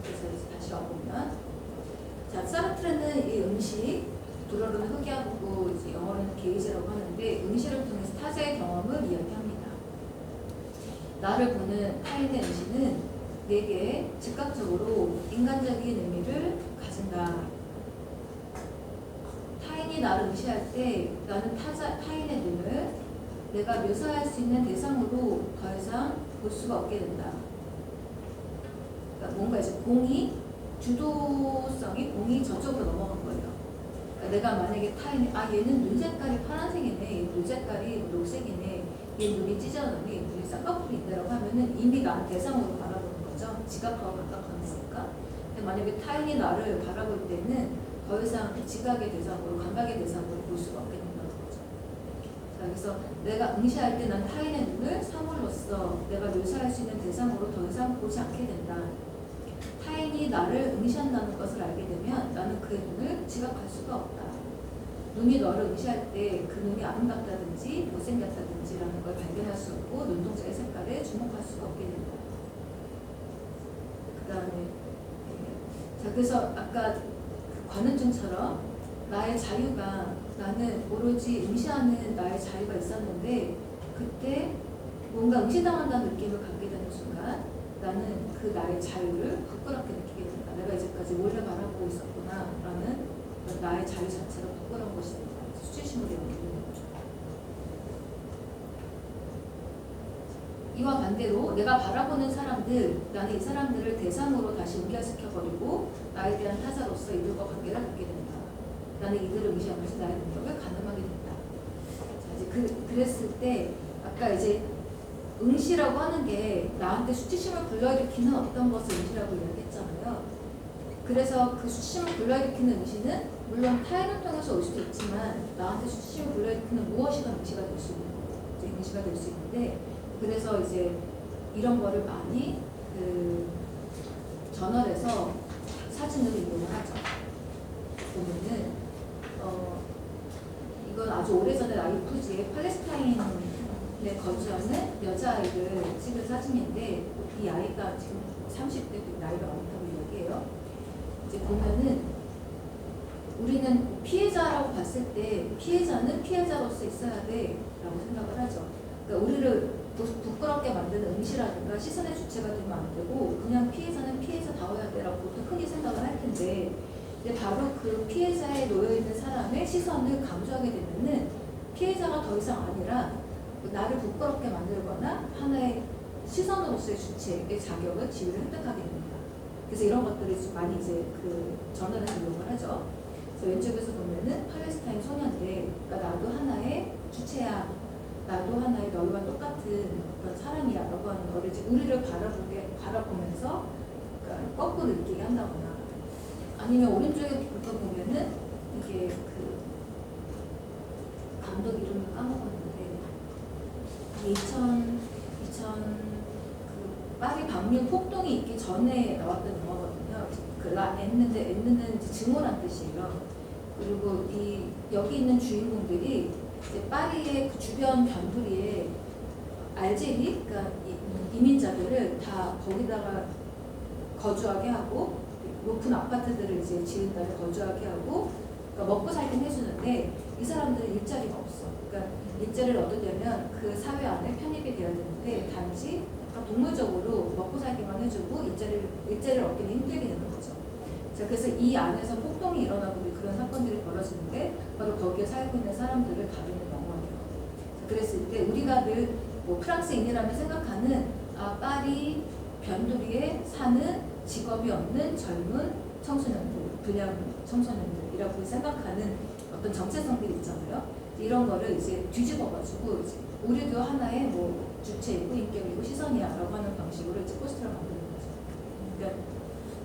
Speaker 1: 그래서 이제 다시 와보면 자, 사르트르는 이 응시, 불어로는 흑야고 이제 영어로는 게이지라고 하는데 응시를 통해서 타자의 경험을 이야기합니다. 나를 보는 타인의 응시는 내게 즉각적으로 인간적인 의미를 가진다. 타인이 나를 응시할 때 나는 타인의 눈을 내가 묘사할 수 있는 대상으로 더 이상 볼 수가 없게 된다. 그러니까 뭔가 이제 주도성이 공이 저쪽으로 넘어간 거예요. 그러니까 내가 만약에 타인이 얘는 눈 색깔이 파란색이네, 눈 색깔이 녹색이네, 얘 눈이 찢어졌네, 눈이 쌍꺼풀인데라고 하면은 이미 난 대상으로 바라보는 거죠. 지각하고 감각하는 거니까. 근데 만약에 타인이 나를 바라볼 때는 더 이상 지각의 대상으로, 감각의 대상으로 볼 수가 없게 된다는 거죠. 자, 그래서 내가 응시할 때 난 타인의 눈을 사물로서 내가 묘사할 수 있는 대상으로 더 이상 보지 않게 된다. 타인이 나를 응시한다는 것을 알게 되면 나는 그의 눈을 지각할 수가 없다. 눈이 너를 응시할 때 그 눈이 아름답다든지 못생겼다든지라는 걸 발견할 수 없고 눈동자의 색깔에 주목할 수가 없게 된다. 그 다음에 자, 그래서 아까 관음증처럼 나의 자유가 나는 오로지 응시하는 나의 자유가 있었는데 그때 뭔가 응시당한다는 느낌을 갖게 되는 순간 나는 그 나의 자유를 부끄럽게 느끼게 된다. 내가 이제까지 몰래 바라보고 있었구나 라는 나의 자유 자체가 부끄러운 것이 된다. 수치심으로 연결되는 거죠. 이와 반대로 내가 바라보는 사람들, 나는 이 사람들을 대상으로 다시 연결시켜버리고 나에 대한 타자로서 이들과 관계를 갖게 된다. 나는 이들을 의시하면서 나의 능력을 가늠하게 된다. 자, 이제 그랬을 때 아까 이제 응시라고 하는 게 나한테 수치심을 불러일으키는 어떤 것을 응시라고 이야기했잖아요. 그래서 그 수치심을 불러일으키는 응시는 물론 타인을 통해서 올 수도 있지만 나한테 수치심을 불러일으키는 무엇이가 응시가 될 수 있는 거죠. 응시가 될 수 있는데 그래서 이제 이런 거를 많이 저널에서 사진으로 이용을 하죠. 보면은 이건 아주 오래전에 라이프지에 팔레스타인에 거주하는 여자아이를 찍은 사진인데 이 아이가 지금 30대 나이가 많다고 이야기해요. 이제 보면은 우리는 피해자라고 봤을 때 피해자는 피해자로서 있어야 돼라고 생각을 하죠. 그러니까 우리를 부끄럽게 만드는 응시라든가 시선의 주체가 되면 안 되고 그냥 피해자는 피해자다워야 돼라고 보통 흔히 생각을 할 텐데 근데 바로 그 피해자에 놓여있는 사람의 시선을 강조하게 되면은 피해자가 더 이상 아니라 나를 부끄럽게 만들거나 하나의 시선으로서의 주체의 자격을 지위를 획득하게 됩니다. 그래서 이런 것들이 좀 많이 이제 그 전환해서 이용을 하죠. 그래서 왼쪽에서 보면은 팔레스타인 소년들, 그러니까 나도 하나의 주체야, 나도 하나의 너희와 똑같은 어떤 사람이야라고 하는 거를 이제 우리를 바라보면서 그러니까 거꾸로 느끼게 한다거나 아니면 오른쪽에부터 보면은 이게 그 감독 이름을 까먹었는데 2000 그 파리 방류 폭동이 있기 전에 나왔던 영화거든요. 그 엔느는 이제 증오란 뜻이에요. 그리고 여기 있는 주인공들이 이제 파리의 그 주변 변두리에 알제리, 그러니까 이민자들을 다 거기다가 거주하게 하고 높은 아파트들을 이제 지은 다음에 거주하게 하고 그러니까 먹고 살긴 해주는데 이 사람들은 일자리가 없어. 그러니까 일자리를 얻으려면 그 사회 안에 편입이 돼야 되는데 단지 동물적으로 먹고 살기만 해주고 일자리를 얻기는 힘들게 되는 거죠. 자, 그래서 이 안에서 폭동이 일어나고 그런 사건들이 벌어지는데 바로 거기에 살고 있는 사람들을 다루는 영화예요. 그랬을 때 우리가 늘 뭐 프랑스인이라면 생각하는 파리 변두리에 사는 직업이 없는 젊은 청소년들, 불량 청소년들이라고 생각하는 어떤 정체성들이 있잖아요. 이런 거를 이제 뒤집어가지고 이제 우리도 하나의 뭐 주체이고 인격이고 시선이야라고 하는 방식으로 이제 포스터를 만드는 거죠. 그러니까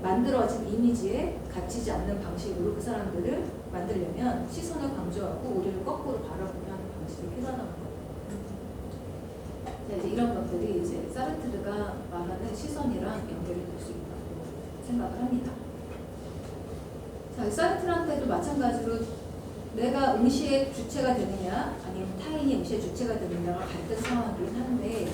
Speaker 1: 만들어진 이미지에 갇히지 않는 방식으로 그 사람들을 만들려면 시선을 강조하고 우리를 거꾸로 바라보게 하는 방식이 필요하다는 거예요. 자, 이제 이런 것들이 이제 사르트르가 말하는 시선이랑 연결이 될 수 있다고 생각을 합니다. 자, 사르트르한테도 마찬가지로 내가 응시의 주체가 되느냐 아니면 타인이 응시의 주체가 되느냐가 같은 상황이긴 한데,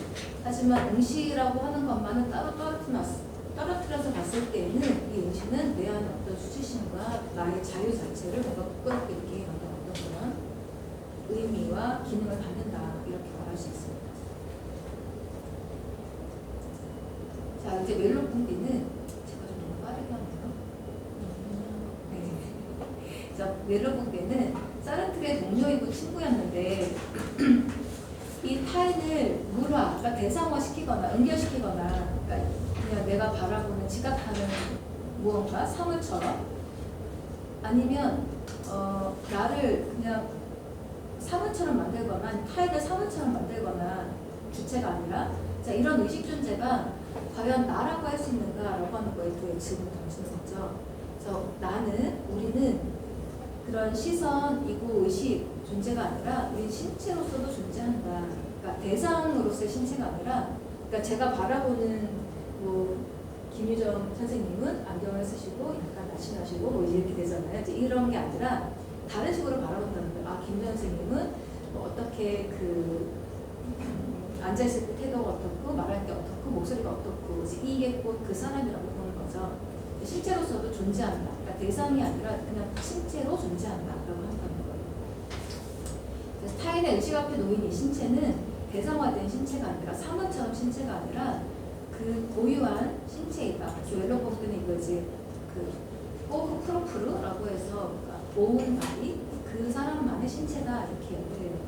Speaker 1: 하지만 응시라고 하는 것만은 따로 떨어뜨려서 봤을 때에는 이 응시는 내 안에 어떤 수치심과 나의 자유 자체를 뭔가 부끄럽게 느끼게 만든 어떤 그런 의미와 기능을 갖는다, 이렇게 말할 수 있습니다. 자, 이제 멜로풍디는 제가 좀 너무 빠르게 하네요. 네. 자, 멜로풍디는 사르트르의 동료이고 친구였는데 이 타인을 물화, 그러니까 대상화시키거나 연결시키거나, 그러니까 그냥 내가 바라보는 지각하는 무언가 사물처럼, 아니면 나를 그냥 사물처럼 만들거나 타인을 사물처럼 만들거나 주체가 아니라, 자, 이런 의식 존재가 과연 나라고 할 수 있는가라고 하는 거에 또 질문을 던지는 거죠. 그래서 우리는 그런 시선이고 의식 존재가 아니라 우리 신체로서도 존재한다. 그러니까 대상으로서의 신체가 아니라, 그러니까 제가 바라보는 뭐 김유정 선생님은 안경을 쓰시고 약간 날씬하시고 뭐 이렇게 되잖아요. 이제 이런 게 아니라 다른 식으로 바라본다는 거예요. 아, 김유정 선생님은 뭐 어떻게 앉아있을 때 태도가 어떻고 말할 때 어떻고 목소리가 어떻고, 이게 곧 그 사람이라고 보는 거죠. 실제로서도 존재한다. 그러니까 대상이 아니라 그냥 실제로 존재한다라고 한다는 거예요. 그래서 타인의 의식 앞에 놓인 이 신체는 대상화된 신체가 아니라 사물처럼 신체가 아니라 그 고유한 신체이다. 웰로봉드는 이거 이제 포그 프로프르라고 해서 오은 바디, 그 사람만의 신체다, 이렇게 얘기해요.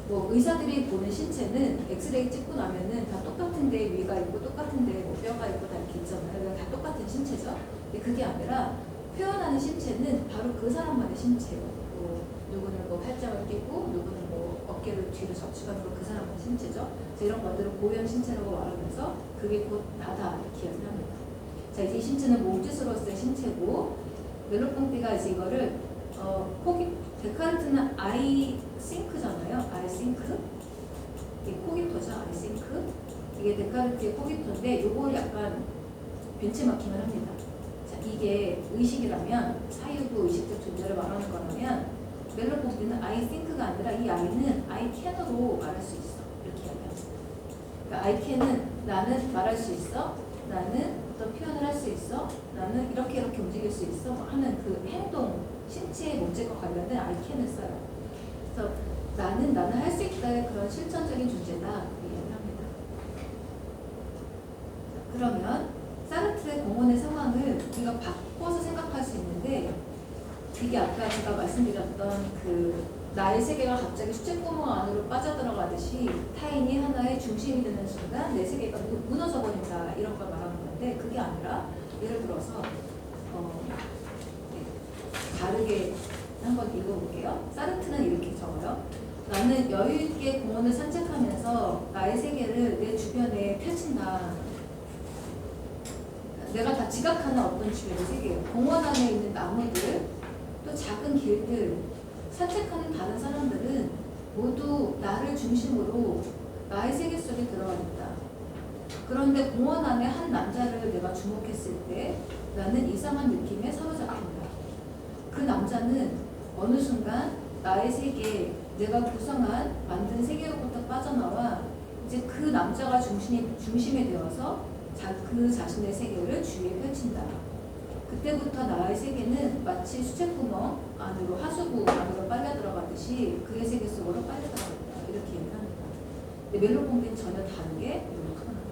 Speaker 1: 뭐 의사들이 보는 신체는 엑스레이 찍고 나면은 다 똑같은 데 위가 있고 똑같은 데 뭐 뼈가 있고 다 이렇게 있잖아요. 다 똑같은 신체죠. 근데 그게 아니라 표현하는 신체는 바로 그 사람만의 신체예요. 뭐 누구는 뭐 팔짱을 끼고 누구는 뭐 어깨를 뒤로 적축하는 거 그 사람만의 신체죠. 그래서 이런 것들을 고유한 신체라고 말하면서 그게 곧 나다, 이렇게 이야기를 합니다. 자, 이제 이 신체는 몸짓으로서의 신체고, 멜로뽕티가 이제 이거를 데카르트는 I think잖아요. I think. 이게 코기토죠. I think. 이게 데카르트의 코기토인데 요걸 약간 벤치마킹을 합니다. 자, 이게 의식이라면 사유구 의식적 존재를 말하는 거라면 멜로뽕티는 I think가 아니라 이 I는 I can으로 말할 수 있어, 이렇게 이야기합니다. 그러니까 I can은 나는 말할 수 있어, 나는 어떤 표현을 할 수 있어, 나는 이렇게 움직일 수 있어 하는 그 행동, 신체의 문제과 관련된 I can을 써요. 그래서 나는 할 수 있다의 그런 실천적인 존재다, 이렇게 이야기합니다. 그러면 사르트르의 공원의 상황을 우리가 바꿔서 생각할 수 있는데, 이게 아까 제가 말씀드렸던 나의 세계가 갑자기 수채구멍 안으로 빠져들어가듯이 타인이 하나의 중심이 되는 순간 내 세계가 무너져 버린다, 이런 걸 말하는 건데, 그게 아니라 예를 들어서 다르게 한번 읽어볼게요. 사르트는 이렇게 적어요. 나는 여유있게 공원을 산책하면서 나의 세계를 내 주변에 펼친다. 내가 다 지각하는 어떤 주변의 세계예요. 공원 안에 있는 나무들, 또 작은 길들, 산책하는 다른 사람들은 모두 나를 중심으로 나의 세계 속에 들어가 있다. 그런데 공원 안에 한 남자를 내가 주목했을 때 나는 이상한 느낌에 사로잡힌다. 그 남자는 어느 순간 나의 세계, 내가 구성한 만든 세계로부터 빠져나와 이제 그 남자가 중심이 되어서 그 자신의 세계를 주위에 펼친다. 그때부터 나의 세계는 마치 수채구멍 안으로, 하수구 안으로 빨려 들어가듯이 그의 세계 속으로 빨려 들어간다, 이렇게 얘기합니다. 근데 멜로뽕티는 전혀 다르게 이렇게 표현합니다.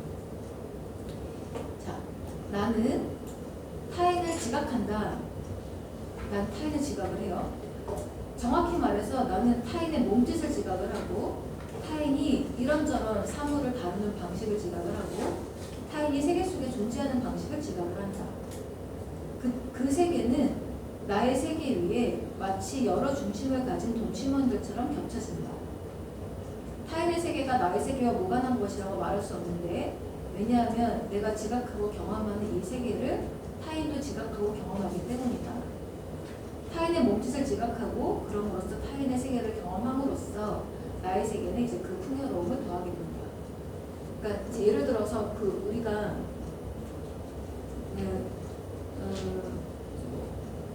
Speaker 1: 자, 나는 타인을 지각한다. 난 타인을 지각을 해요. 정확히 말해서 나는 타인의 몸짓을 지각을 하고, 타인이 이런저런 사물을 다루는 방식을 지각을 하고, 타인이 세계 속에 존재하는 방식을 지각을 한다. 그 세계는 나의 세계 위에 마치 여러 중심을 가진 동심원들처럼 겹쳐진다. 타인의 세계가 나의 세계와 무관한 것이라고 말할 수 없는데, 왜냐하면 내가 지각하고 경험하는 이 세계를 타인도 지각하고 경험하기 때문이다. 타인의 몸짓을 지각하고 그럼으로써 타인의 세계를 경험함으로써 나의 세계는 이제 그 풍요로움을 더하게 된다. 그러니까 이제 예를 들어서 우리가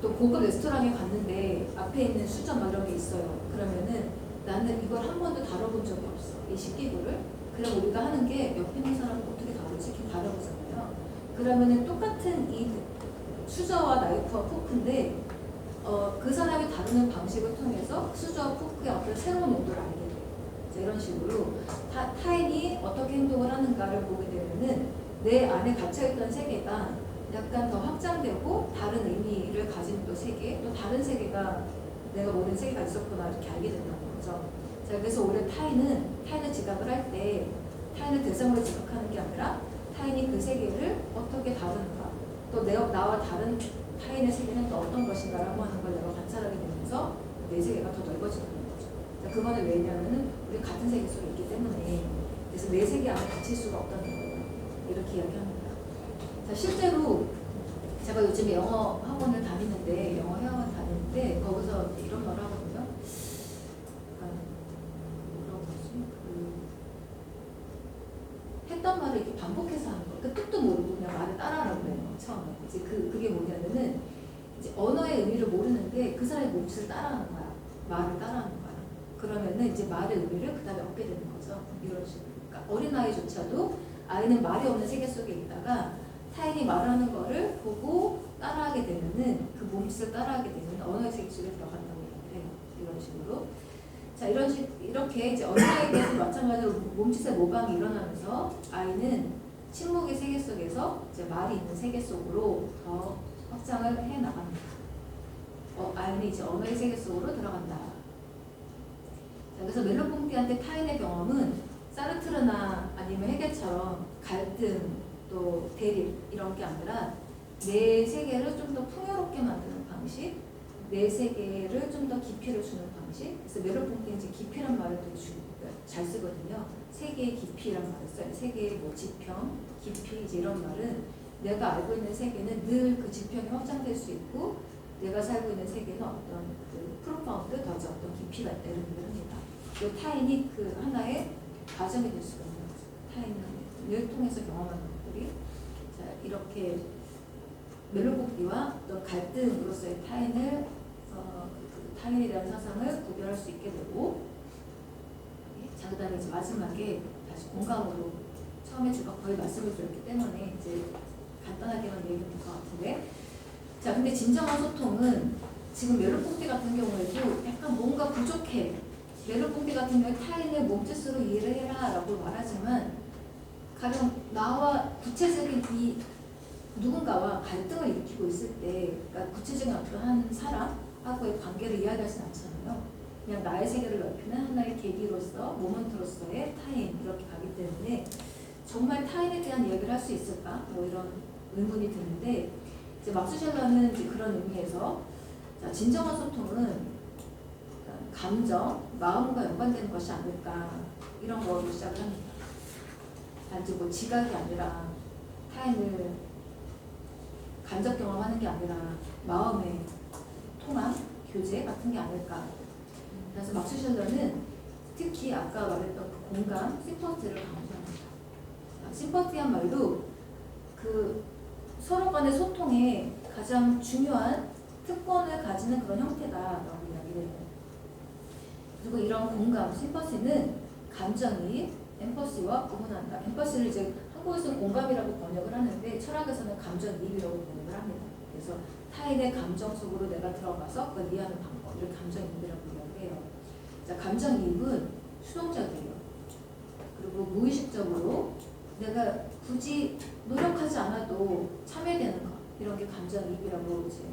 Speaker 1: 또 고급 레스토랑에 갔는데 앞에 있는 수저 막 이런 게 있어요. 그러면은 나는 이걸 한 번도 다뤄본 적이 없어. 이 식기구를. 그럼 우리가 하는 게 옆에 있는 사람은 어떻게 다루지? 이렇게 다뤄보잖아요. 그러면은 똑같은 이 수저와 나이프와 포크인데 그 사람이 다루는 방식을 통해서 수저와 포크의 어떤 새로운 용도를 알게 돼요. 이런 식으로 타인이 어떻게 행동을 하는가를 보게 되면은 내 안에 갇혀있던 세계가 약간 더 확장되고 다른 의미를 가진 또 세계, 또 다른 세계가 내가 모르는 세계가 있었구나 이렇게 알게 된다는 거죠. 자, 그래서 오히려 타인을 지각을 할 때 타인을 대상으로 지각하는 게 아니라 타인이 그 세계를 어떻게 다루는가, 또 나와 다른 타인의 세계는 또 어떤 것인가라고 하는 걸 내가 관찰하게 되면서 내 세계가 더 넓어지는 거죠. 자, 그거는 왜냐하면 우리 같은 세계 속에 있기 때문에, 그래서 내 세계 안에 갇힐 수가 없다는 거예요. 이렇게 이야기합니다. 자, 실제로 제가 요즘에 영어 학원을 다니는데, 영어 회화원 다니는데 거기서 이런 말을 하거든요. 뭐라고 하지? 했던 말을 이렇게 반복해서 하는 거. 그러니까 뜻도 모르고 그냥 말을 따라하라고 그래요. 처음에. 이제 그게 뭐냐면은 이제 언어의 의미를 모르는데 그 사람의 몸짓을 따라하는 거야. 말을 따라하는 거야. 그러면은 이제 말의 의미를 그 다음에 얻게 되는 거죠. 이런 식으로. 그러니까 어린아이조차도 아이는 말이 없는 세계 속에 있다가 타인이 말하는 거를 보고 따라하게 되면은 그 몸짓을 따라하게 되면 언어의 세계 속에 들어간다고 얘기를 해요. 이런 식으로. 자, 이렇게 이제 어린아이에게도 마찬가지로 몸짓의 모방이 일어나면서 아이는 침묵의 세계 속에서 이제 말이 있는 세계 속으로 더 확장을 해 나갑니다. 아이는 이제 언어의 세계 속으로 들어간다. 자, 그래서 멜로뽕티한테 타인의 경험은 사르트르나 아니면 헤겔처럼 갈등 또 대립 이런 게 아니라 내 세계를 좀 더 풍요롭게 만드는 방식, 내 세계를 좀 더 깊이를 주는 방식. 그래서 멜로뽕티는 이제 깊이란 말을 되게 잘 쓰거든요. 세계의 깊이란 말을 써요. 세계의 뭐 지평, 깊이 이제 이런 말은 내가 알고 있는 세계는 늘 그 지평이 확장될 수 있고 내가 살고 있는 세계는 어떤 그 프로파운드 더 어떤 깊이가 있다 이런 얘기를 합니다. 또 타인이 그 하나의 과정이 될 수가 있는 거죠. 타인을 통해서 경험하는 것들이. 자, 이렇게 멜로뽕티와 또 갈등으로서의 타인을 그 타인에 대한 사상을 구별할 수 있게 되고, 자, 그다음에 이제 마지막에 다시 공감으로 처음에 제가 거의 말씀을 드렸기 때문에 이제 간단하게만 얘기해 볼 것 같은데, 자, 근데 진정한 소통은 지금 멜로뽕티 같은 경우에도 약간 뭔가 부족해. 멜로뽕티 같은 경우에 타인을 몸짓으로 이해를 해라라고 말하지만 가령 나와 구체적인 이 누군가와 갈등을 일으키고 있을 때, 그러니까 구체적인 어떤 한 사람하고의 관계를 이야기하진 않잖아요. 그냥 나의 세계를 넓히는 하나의 계기로서, 모먼트로서의 타인 이렇게 가기 때문에 정말 타인에 대한 이야기를 할 수 있을까? 뭐 이런 의문이 드는데, 이제 막스셜러는 이제 그런 의미에서 자, 진정한 소통은 감정, 마음과 연관되는 것이 아닐까 이런 거로 시작을 합니다. 단지 뭐 지각이 아니라 타인을 간접 경험하는 게 아니라 마음의 통합, 교제 같은 게 아닐까. 그래서 막스셜러는 특히 아까 말했던 그 공감, 심퍼티를 강조합니다. 심퍼티한 말도 그 서로 간의 소통에 가장 중요한 특권을 가지는 그런 형태다라고 이야기를 해요. 그리고 이런 공감, 심퍼시는 감정이 엠퍼시와 구분한다. 엠퍼시를 이제 한국에서는 공감이라고 번역을 하는데 철학에서는 감정이입이라고 번역을 합니다. 그래서 타인의 감정 속으로 내가 들어가서 그걸 이해하는 방법, 이를 감정이입이라고 이야기해요. 자, 감정이입은 수동적이에요. 그리고 무의식적으로 내가 굳이 노력하지 않아도 참여되는 것, 이런 게 감정이입이라고 이제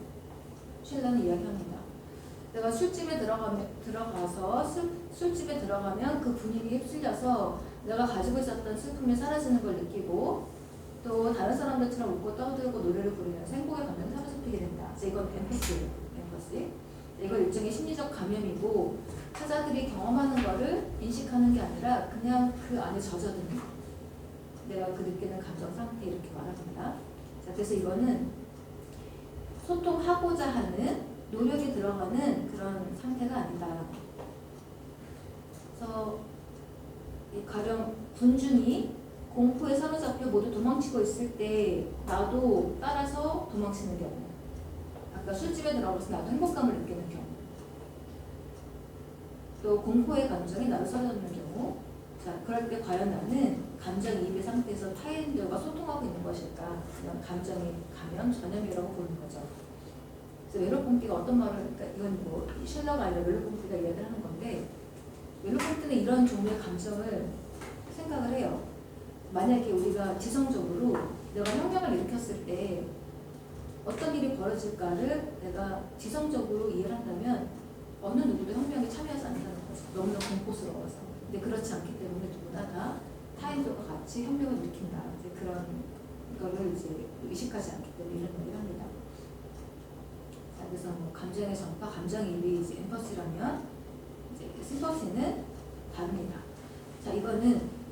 Speaker 1: 쉴러는 이야기합니다. 내가 술집에 들어가서 술집에 들어가면 그 분위기에 휩쓸려서 내가 가지고 있었던 슬픔이 사라지는 걸 느끼고, 또 다른 사람들처럼 웃고 떠들고 노래를 부르면서 행복의 감정을 사로잡히게 된다. 그래서 이건 엠퍼시예요. 엠퍼시. 이건 일종의 심리적 감염이고 타자들이 경험하는 거를 인식하는 게 아니라 그냥 그 안에 젖어드는 거. 내가 그 느끼는 감정 상태 이렇게 말합니다. 자, 그래서 이거는 소통하고자 하는 노력이 들어가는 그런 상태가 아니다. 그래서 가령 군중이 공포에 사로잡혀 모두 도망치고 있을 때 나도 따라서 도망치는 경우, 아까 술집에 들어가서 나도 행복감을 느끼는 경우, 또 공포의 감정이 나를 사로잡는 경우, 자 그럴 때 과연 나는 감정이입의 상태에서 타인들과 소통하고 있는 것일까? 그냥 감정의 감염, 전염이라고 보는 거죠. 그래서 멜로pon티가 어떤 말을, 그러니까 이건 뭐 셜러가 아니라 멜로pon티가 이야기를 하는 건데, 멜로폰트는 이런 종류의 감정을 생각을 해요. 만약에 우리가 지성적으로 내가 혁명을 일으켰을 때 어떤 일이 벌어질까를 내가 지성적으로 이해를 한다면 어느 누구도 혁명에 참여하지 않는다는 거죠. 너무나 공포스러워서. 근데 그렇지 않기 때문에 누구나 다 타인들과 같이 혁명을 일으킨다. 이제 그런 거를 이제 의식하지 않기 때문에 이런 얘기를 합니다. 자, 그래서 뭐 감정의 전파, 감정이입이 이제 엠퍼시라면 이제 심퍼시는 다릅니다. 자, 이거는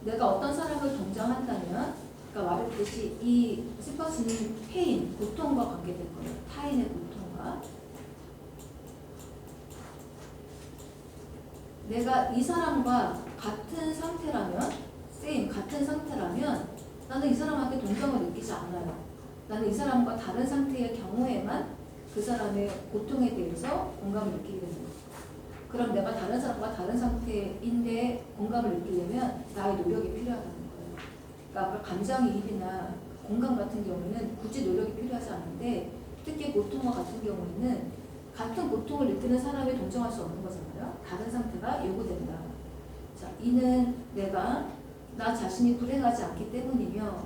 Speaker 1: 내가 어떤 사람을 동정한다면, 그러니까 말했듯이 이 심퍼시는 페인, 고통과 관계될 거예요. 타인의 고통과. 내가 이 사람과 같은 상태라면, 같은 상태라면 나는 이 사람한테 동정을 느끼지 않아요. 나는 이 사람과 다른 상태의 경우에만 그 사람의 고통에 대해서 공감을 느끼게 되는 거죠. 그럼 내가 다른 사람과 다른 상태인데 공감을 느끼려면 나의 노력이 필요하다는 거예요. 그러니까 아까 감정이입이나 공감 같은 경우에는 굳이 노력이 필요하지 않은데, 특히 고통과 같은 경우에는 같은 고통을 느끼는 사람이 동정할 수 없는 거잖아요. 다른 상태가 요구된다. 자, 이는 내가 나 자신이 불행하지 않기 때문이며,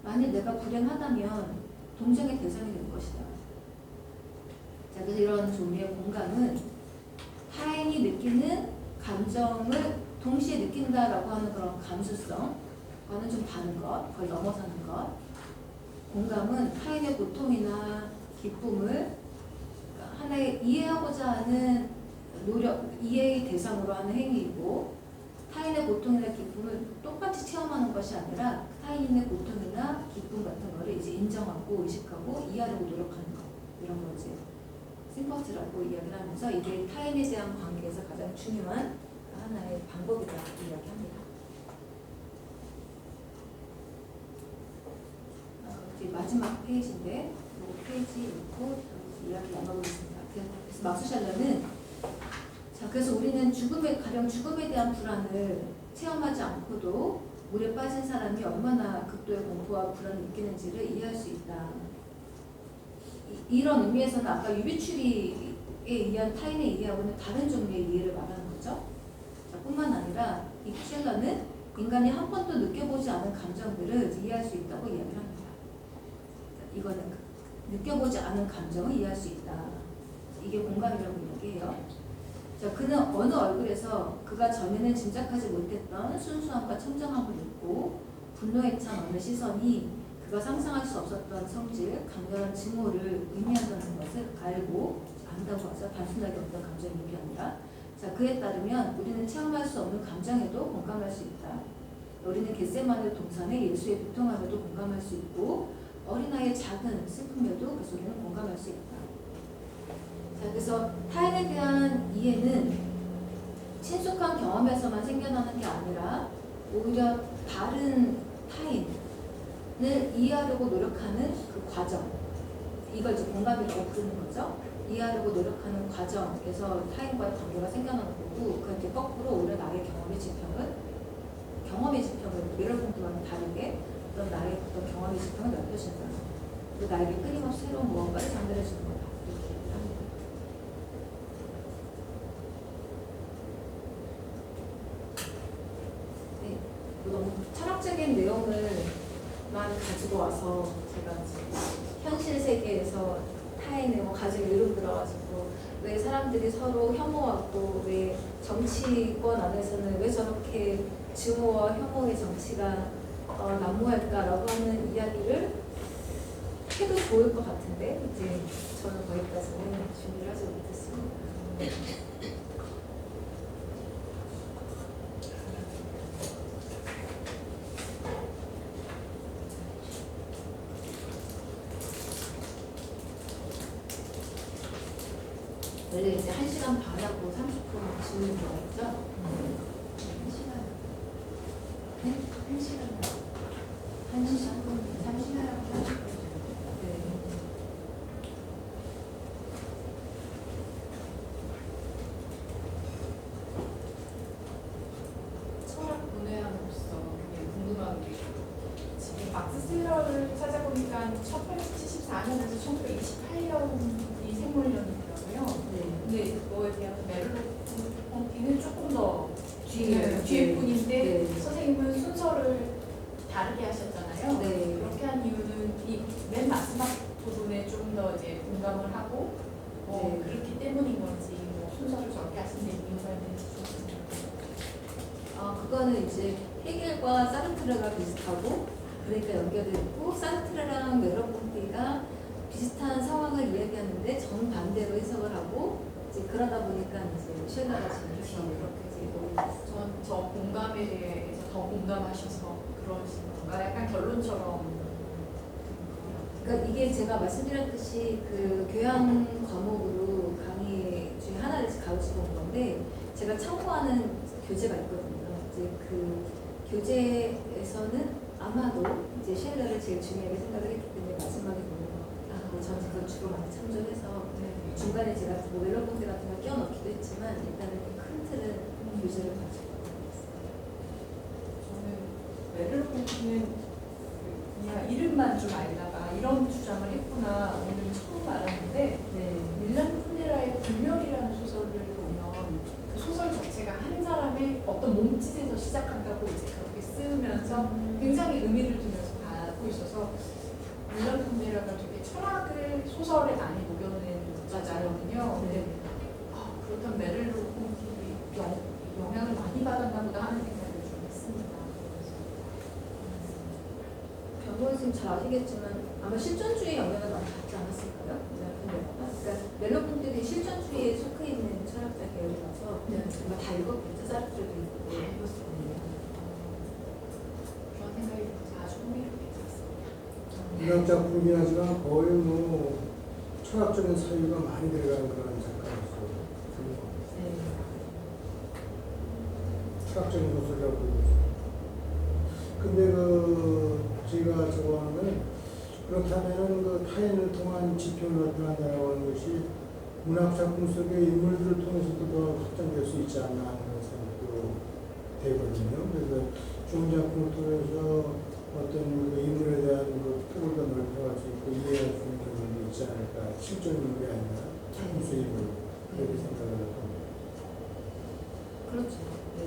Speaker 1: 만약 내가 불행하다면 동정의 대상이 될 것이다. 자, 그래서 이런 종류의 공감은 타인이 느끼는 감정을 동시에 느낀다라고 하는 그런 감수성과는 좀 다른 것, 그걸 넘어서는 것. 공감은 타인의 고통이나 기쁨을 하나의 이해하고자 하는 노력, 이해의 대상으로 하는 행위이고, 타인의 고통이나 기쁨을 똑같이 체험하는 것이 아니라 타인의 고통이나 기쁨 같은 거를 이제 인정하고 의식하고 이해하려고 노력하는 것, 이런 거지. 심퍼시라고 이야기를 하면서 이게 타인에 대한 관계에서 가장 중요한 하나의 방법이라고 이야기합니다. 이제 마지막 페이지인데 이 페이지 읽고 이야기 나눠보겠습니다. 그래서 마수샬러는, 자 그래서 우리는 가령 죽음에 대한 불안을 체험하지 않고도 물에 빠진 사람이 얼마나 극도의 공포와 불안을 느끼는지를 이해할 수 있다. 이런 의미에서는 아까 유비추리에 의한 타인의 이해하고는 다른 종류의 이해를 말하는 거죠. 자, 뿐만 아니라 이 셜러는 인간이 한 번도 느껴보지 않은 감정들을 이해할 수 있다고 이야기를 합니다. 자, 이거는 느껴보지 않은 감정을 이해할 수 있다. 이게 공감이라고 이야기해요. 자, 그는 어느 얼굴에서 그가 전에는 짐작하지 못했던 순수함과 청정함을 느끼고 분노에 찬 어느 시선이 그가 상상할 수 없었던 성질, 강렬한 증오를 의미한다는 것을 알고 안다고 하죠. 단순하게 어떤 감정이 아니라. 자, 그에 따르면 우리는 체험할 수 없는 감정에도 공감할 수 있다. 우리는 겟세마네 동산의 예수의 고통함에도 공감할 수 있고, 어린아이의 작은 슬픔에도 그 소리는 공감할 수 있다. 자, 그래서 타인에 대한 이해는 친숙한 경험에서만 생겨나는 게 아니라 오히려 다른 타인을 이해하려고 노력하는 그 과정, 이걸 이제 공감이라고 부르는 거죠. 이해하려고 노력하는 과정에서 타인과의 관계가 생겨나는 거고, 그건 이제 거꾸로 오히려 나의 경험의 지평을 멜로폰트와는 다르게 어떤 나의 어떤 경험의 지평을 넓혀준다. 그리고 나에게 끊임없이 새로운 무언가를 전달해주는 거다. 이렇게 합니다. 네, 너무 철학적인 내용을만 가지고 와서 제가 현실 세계에서 타인의 가정에 예를 들어가지고 왜 사람들이 서로 혐오하고, 왜 정치권 안에서는 왜 저렇게 증오와 혐오의 정치가 난무할까라고 하는 이야기를 해도 좋을 것 같은데 이제 저는 거기까지는 준비를 하지 못했습니다. 원래 이제 1시간 반하고 30분 질문 들어있죠? 1시간. 네? 1시간. 1시간. 3시간하고 30분. 네.
Speaker 2: 철학 문외한으로서 그게 궁금한 게 지금 막스셀러를 찾아보니까 1874년에서 1928년이 생물년이더라고요.
Speaker 1: 네.
Speaker 2: 근데 그거에 대한 메를로 pompi는 조금 더
Speaker 1: 뒤에,
Speaker 2: 뒤에 분인데
Speaker 1: 네.
Speaker 2: 선생님은 순서를 다르게 하셨잖아요.
Speaker 1: 네.
Speaker 2: 그렇게 한 이유는 이 맨 마지막 부분에 좀 더 이제 공감을 하고
Speaker 1: 네.
Speaker 2: 그렇기 때문인 건지 뭐 순서를 저렇게 하신 데 이유가 있는지 좀
Speaker 1: 그거는 이제 헤겔과 사르트르가 비슷하고 그러니까 연결돼 있고 사르트르랑 메르pom피가 비슷한 상황을 이야기하는데 정반대로 해석을 하고 이제 그러다 보니까 이제 쉘러가 지금 그렇게 이제
Speaker 2: 저 공감에 대해서 더 공감하셔서 그러신 건가? 약간 결론처럼.
Speaker 1: 그러니까 이게 제가 말씀드렸듯이 그 교양 과목으로 강의 중에 하나를 가르치고 온 건데 제가 참고하는 교재가 있거든요. 이제 그 교재에서는 아마도 이제 쉘러를 제일 중요하게 생각을 했기 때문에 마지막에 보는 거. 저는 그걸 주로 많이 참조해서 중간에 제가 뭐 멜로본드 같은 걸 끼워넣기도 했지만 일단은 큰 틀은 교재를 가지고 있어요.
Speaker 2: 저는 메를pom피는 그냥 이름만 좀 알다가 이런 주장을 했구나 오늘 처음 알았는데
Speaker 1: 네.
Speaker 2: 밀란 쿤데라의 불멸이라는 소설을 보면 그 소설 자체가 한 사람의 어떤 몸짓에서 시작한다고 이제 그렇게 쓰면서 굉장히 의미를 두면서 가고 있어서 밀란 쿤데라가 되게 철학을 소설에 많이 녹여낸 저자거든요. 근데 그렇다면 메를pom피 영향을 많이 받았나 보다 하는 생각을 좀 했습니다.
Speaker 1: 경보 선생님 잘 아시겠지만 아마 실존주의 영향을 많이 받지 않았을까요? 그러니까 멜로본들이 실존주의에 속해 있는 철학자 계열이라서 아마 다 읽었겠죠. 사르트르도 읽고
Speaker 2: 다 읽었거든요. 그런 생각이 아주 흥미롭게 들었습니다.
Speaker 3: 문학 작품이긴 하지만 거의 뭐 철학적인 사유가 많이 들어가는 그런 작가였어요. 철학적인 소설이라고 보고 있어요. 근데 제가 저거는 그렇다면은 그 타인을 통한 지표를 나타낸다고 하는 것이 문학 작품 속의 인물들을 통해서도 더 확장될 수 있지 않나 하는 생각도 되거든요. 그래서 좋은 작품을 통해서 어떤 그 인물에 대한 그 폭을 더 넓혀갈 수 있고 이해할 수 있는 부분이 있지 않을까. 실존 인물이 아니라 작품 속 인물 그렇게 생각을 합니다.
Speaker 1: 그렇죠. 네.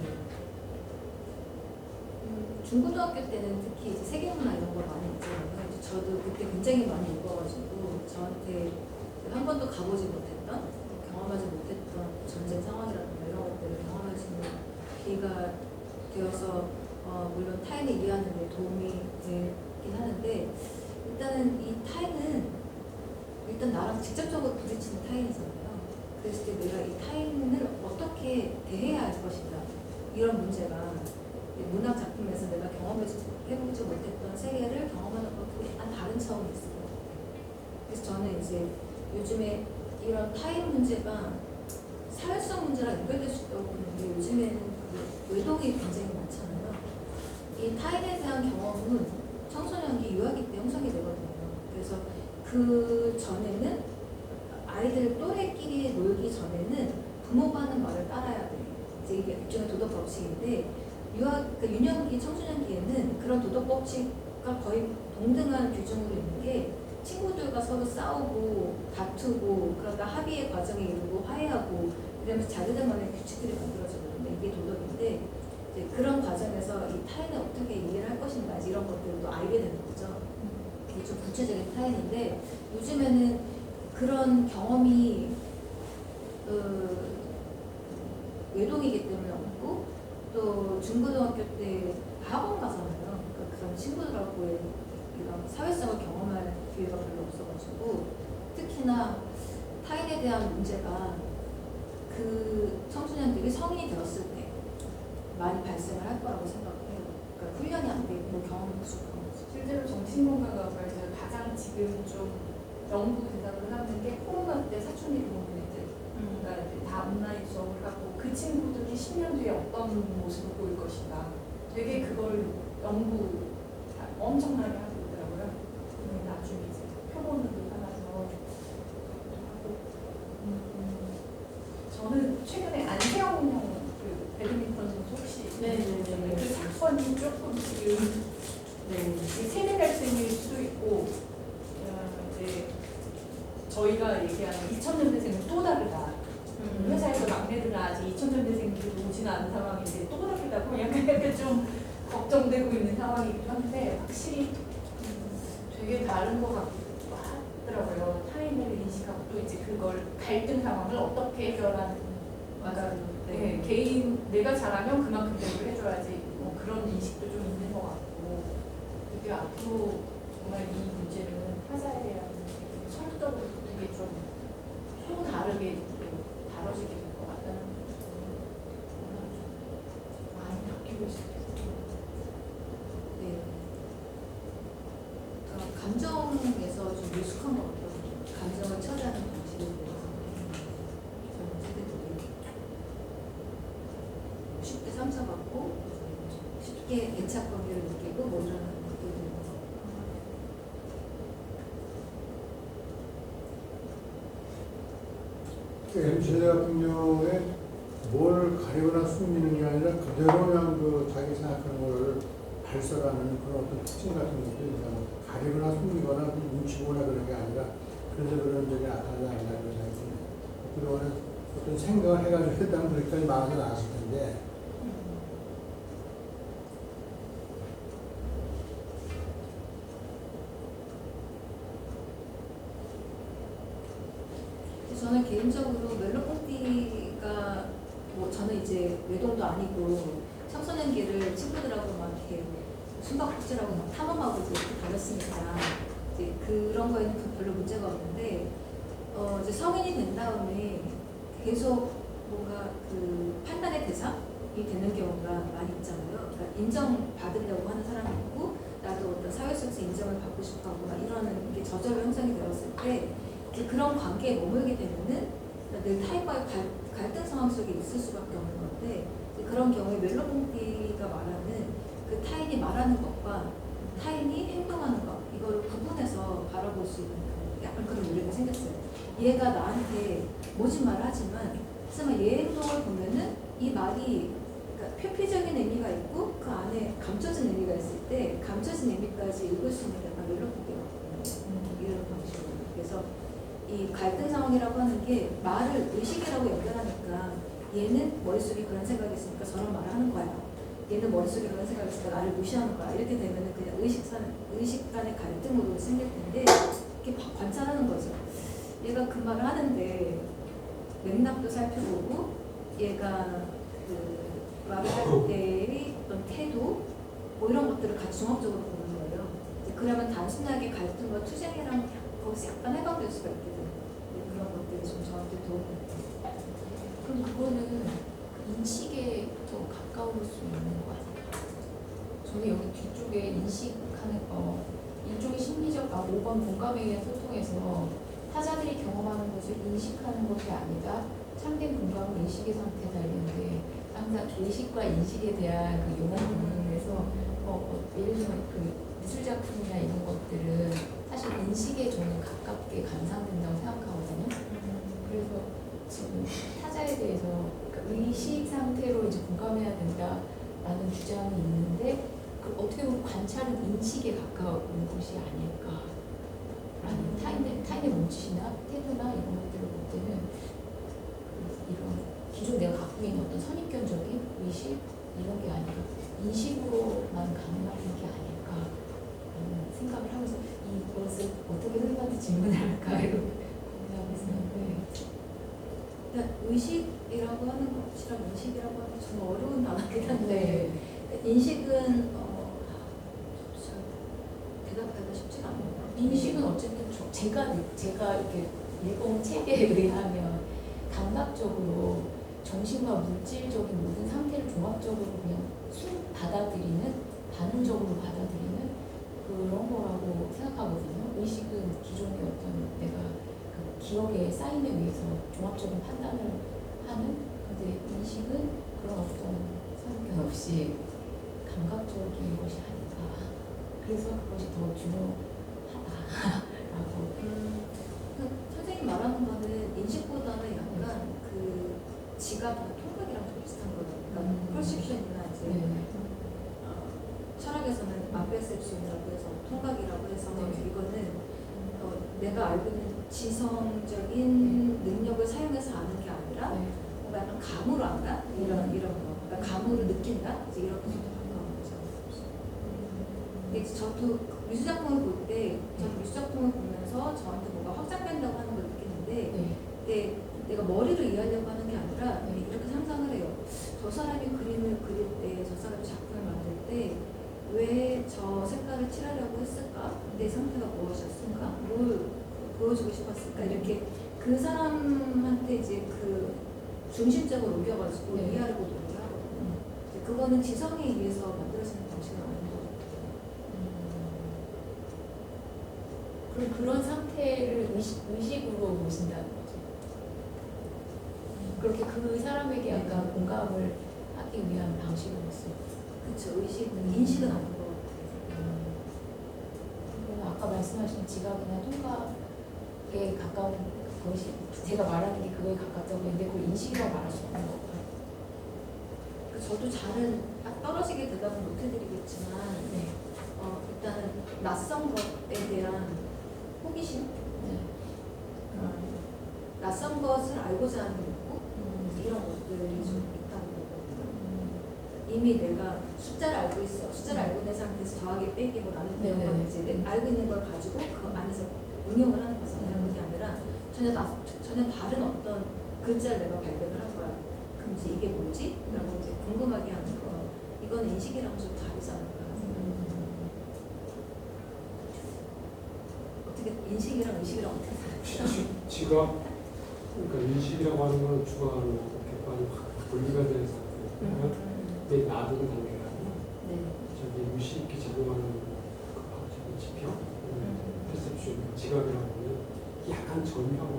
Speaker 1: 중고등학교 때는 특히 이제 세계문화 이런 걸 많이 읽잖아요. 저도 그때 굉장히 많이 읽어가지고 저한테 한 번도 가보지 못했던, 경험하지 못했던 전쟁 상황이라든가 이런 것들을 경험할 수 있는 기회가 되어서 물론 타인을 이해하는 데 도움이 되긴 하는데 일단은 이 타인은 일단 나랑 직접적으로 부딪히는 타인이잖아요. 그랬을 때 내가 이 타인을 어떻게 대해야 할 것인가 이런 문제가 문학 작품에서 내가 해보지 못했던 세계를 경험하는 것도 약간 다른 차원이 있을 것 같아요. 그래서 저는 이제 요즘에 이런 타인 문제가 사회성 문제랑 연결될 수 있다고 보는데 요즘에는 그 외동이 굉장히 많잖아요. 이 타인에 대한 경험은 청소년기 유아기 때 형성이 되거든요. 그래서 그 전에는 아이들 또래끼리 놀기 전에는 부모가 하는 말을 따라야 돼요. 이제 이게 일종의 도덕 법칙인데 유년기, 청소년기에는 그런 도덕 법칙과 거의 동등한 규정으로 있는 게 친구들과 서로 싸우고 다투고 그러다 합의의 과정에 이르고 화해하고 이러면서 자기들만의 규칙들이 만들어지거든요. 이게 도덕인데 이제 그런 과정에서 이 타인을 어떻게 이해를 할 것인가 이런 것들도 알게 되는 거죠. 이게 좀 구체적인 타인인데 요즘에는 그런 경험이 외동이기 때문에 없고 또 중고등학교 때 학원 가잖아요. 그러니까 그런 친구들하고의 이런 사회성을 경험할 기회가 별로 없어가지고 특히나 타인에 대한 문제가 그 청소년들이 성인이 되었을 때 많이 발생을 할 거라고 생각해요. 그러니까 훈련이 안 돼 있고 경험이 부족한 거죠.
Speaker 2: 실제로 정신건강학과에서 가장 지금 좀 연구 대상을 하는 게 코로나 때 사춘기 부모님들 그러니까 이제 다 온라인 수업을 하고 그 친구들이 10년 뒤에 어떤 모습을 보일 것인가 되게 그걸 연구 엄청나게 하고 있더라고요. 나중에 이제 표본을 받아서 저는 최근에 안세영 그 배드민턴 선수 혹시
Speaker 1: 네네네.
Speaker 2: 그 사건이 조금 지금 세대 갈등일 수도 있고 이제 저희가 얘기하는 2000년대생은 또 다르다. 회사에서 막내들은 아직 2000년대생들이 오지는 않은 상황인데 또 다르다고 약간 좀 걱정되고 있는 상황이기도 한데 확실히 되게 다른 것 같기도 하더라고요. 타인을 인식하고 또 이제 그걸 갈등 상황을 어떻게 해결하는
Speaker 1: 맞아요.
Speaker 2: 네, 개인 내가 잘하면 그만큼 대우를 해줘야지 뭐 그런 인식도 좀 있는 것 같고 되게 앞으로 정말 이 문제는 타자에 대한 성적으로 되게 좀 또 다르게 다뤄지게 될 것 같다는 생각이 좀 많이 바뀌고 있어요.
Speaker 1: 네. 그러니까 감정에서 좀 미숙한 것 같아요. 감정을 처리하는 방식에 대해서 젊은 세대들이 쉽게 상처받고 쉽게 애착 관계를 느끼고 뭐 이런 것들이
Speaker 3: MZ세대 같은 경우에 뭘 가리거나 숨기는 게 아니라 그대로 그냥 그 자기 생각하는 걸 발설하는 그런 어떤 특징 같은 것들이 그냥 가리거나 숨기거나 눈치 보거나 그런 게 아니라 그래서 그런 적이 나타나지 않나 그런 생각이 듭니다. 그동안은 어떤 생각을 해가지고 했다면 그렇게까지 말하지 않았을 텐데
Speaker 1: 저는 개인적으로 멜로디가 뭐 저는 이제 외동도 아니고 청소년기를 친구들하고 막 이렇게 숨바꼭질하고 막 탐험하고 이제 이렇게 다녔으니까 이제 그런 거에는 별로 문제가 없는데 이제 성인이 된 다음에 계속 뭔가 그 판단의 대상이 되는 경우가 많이 있잖아요. 그러니까 인정받으려고 하는 사람이 있고 나도 어떤 사회 속에서 인정을 받고 싶어하고 막 이러는 게 저절로 형성이 되었을 때 그런 관계에 머물게 되면은 늘 타인과의 갈등 상황 속에 있을 수밖에 없는 건데 그런 경우에 멜로봉디가 말하는 그 타인이 말하는 것과 타인이 행동하는 것 이거를 구분해서 바라볼 수 있는 약간 그런 논리가 생겼어요. 얘가 나한테 모진 말을 하지만 하지만 얘 행동을 보면은 이 말이 그러니까 표피적인 의미가 있고 그 안에 감춰진 의미가 있을 때 감춰진 의미까지 읽을 수 있는 약간 멜로봉디거든요. 이런 방식으로. 그래서 이 갈등 상황이라고 하는 게 말을 의식이라고 연결하니까 얘는 머릿속에 그런 생각이 있으니까 저런 말을 하는 거야. 얘는 머릿속에 그런 생각이 있으니까 나를 무시하는 거야. 이렇게 되면은 그냥 의식 간의 갈등으로 생길 텐데 이렇게 관찰하는 거죠. 얘가 그 말을 하는데 맥락도 살펴보고 얘가 그 말을 할 때의 어떤 태도 뭐 이런 것들을 같이 종합적으로 보는 거예요. 그러면 단순하게 갈등과 투쟁이랑 거기서 약간 해방될 수가 있거든요. 그런 것들이 좀 저한테 도움이 돼요.
Speaker 4: 그럼 그거는 인식에 더 가까울 수 있는 거 아닐까? 저는 여기 뒤쪽에 인식하는 일종의 심리적 5번 공감에 의한 소통에서 타자들이 경험하는 것을 인식하는 것이 아니다. 참된 공감은 의식의 상태에 달리는데 항상 의식과 인식에 대한 그 용어 부분에서 예를 들면 그 미술 작품이나 이런 것들은 사실 인식에 저는 가깝게 감상된다고 생각하거든요. 그래서 지금 타자에 대해서 그러니까 의식 상태로 이제 공감해야 된다라는 주장이 있는데 그 어떻게 보면 관찰은 인식에 가까운 것이 아닐까라는 타인의 몸짓이나 태도나 이런 것들을 볼 때는 이런 기존 내가 갖고 있는 어떤 선입견적인 의식 이런 게 아니라 인식으로만 가능한 게 아닐까라는 생각을 하면서 이것을 어떻게 선생님한테 질문을 할까 이렇게 고민하고 있었는데
Speaker 1: 일단 의식이라고 하는 것이랑 인식이라고 하는 게 좀 어려운 단어긴 한데 인식은 잘 대답하기가 쉽지가 않아요.
Speaker 4: 인식은 어쨌든 제가 이렇게 읽은 책에 의하면 감각적으로 정신과 물질적인 모든 상태를 종합적으로 그냥 받아들이는, 반응적으로 받아들이는 그런 거라고 생각하거든요. 의식은 기존의 어떤 내가 그 기억의 쌓임에 의해서 종합적인 판단을 하는, 근데 인식은 그런 어떤 선입견 없이 감각적인 것이 아닌가. 그래서 그것이 더 중요하다라고.
Speaker 1: 선생님 말하는 거는 인식보다는 약간 그 지각이나 통각이랑 좀 비슷한 거예요. 그러니까 퍼셉션이나 이제 철학에서는 아페셉션이라고 해서 통각이라고 해서 이거는 내가 알고 있는 지성적인 능력을 사용해서 아는 게 아니라 뭔가 약간 감으로 안다? 이런 거. 그러니까 감으로 느낀다? 이제 이런 것도 가까운 거죠. 근데 저도 미술작품을 볼 때, 저도 미술작품을 보면서 저한테 뭐가 확장된다고 하는 걸 느끼는데, 근데 내가 머리로 이해하려고 하는 게 아니라 이렇게 상상을 해요. 저 사람이 그림을 그릴 때, 저 사람이 작품을 만들 때, 왜 저 색깔을 칠하려고 했을까? 내 상태가 무엇이었을까? 뭘 보여주고 싶었을까? 이렇게 그 사람한테 이제 그 중심적으로 옮겨가지고 이해하려고 노력을 하거든요. 그거는 지성에 의해서 만들어지는 방식은 아닌 것 같아요.
Speaker 4: 그럼 그런 상태를 의식으로 보신다는 거죠. 그렇게 그 사람에게 약간 공감을 하기 위한 방식으로서.
Speaker 1: 그렇죠. 의식은 인식은 아닌 것 같아요.
Speaker 4: 아까 말씀하신 지각이나 통각에 가까운 것이 제가 말하는 게 그거에 가깝다고 했는데 그걸 인식이라고 말할 수 없는 것 같아요.
Speaker 1: 저도 잘은 딱 떨어지게 대답은 못 해드리겠지만 일단은 낯선 것에 대한 호기심, 낯선 것을 알고자 하는 욕구 이런 것들이 좀 있다고 보거든요. 이미 내가 숫자를 알고 있어. 숫자를 알고 있는 상태에서 더하기 빼기 뭐 나누기 이런 건 이제 알고 있는 걸 가지고 그 안에서 응용을 하는 거잖아요. 그게 아니라 전혀 다른 어떤 글자를 내가 발견을 한 거야. 그럼 이제 이게 뭐지? 라고 이제 궁금하게 하는 거. 이거는 인식이랑 좀 다르지 않을까 생각합니다. 어떻게 인식이랑 의식이랑 어떻게 다르죠?
Speaker 5: 지각, 그러니까 인식이라고 하는 건 주관하는 객관이 분리가 되는 상태예요. 내 놔두는 단계가 아니라 저기 의식이 작용하는 그 저기 지표, perception, 지각이라고 하면 약간 전이라고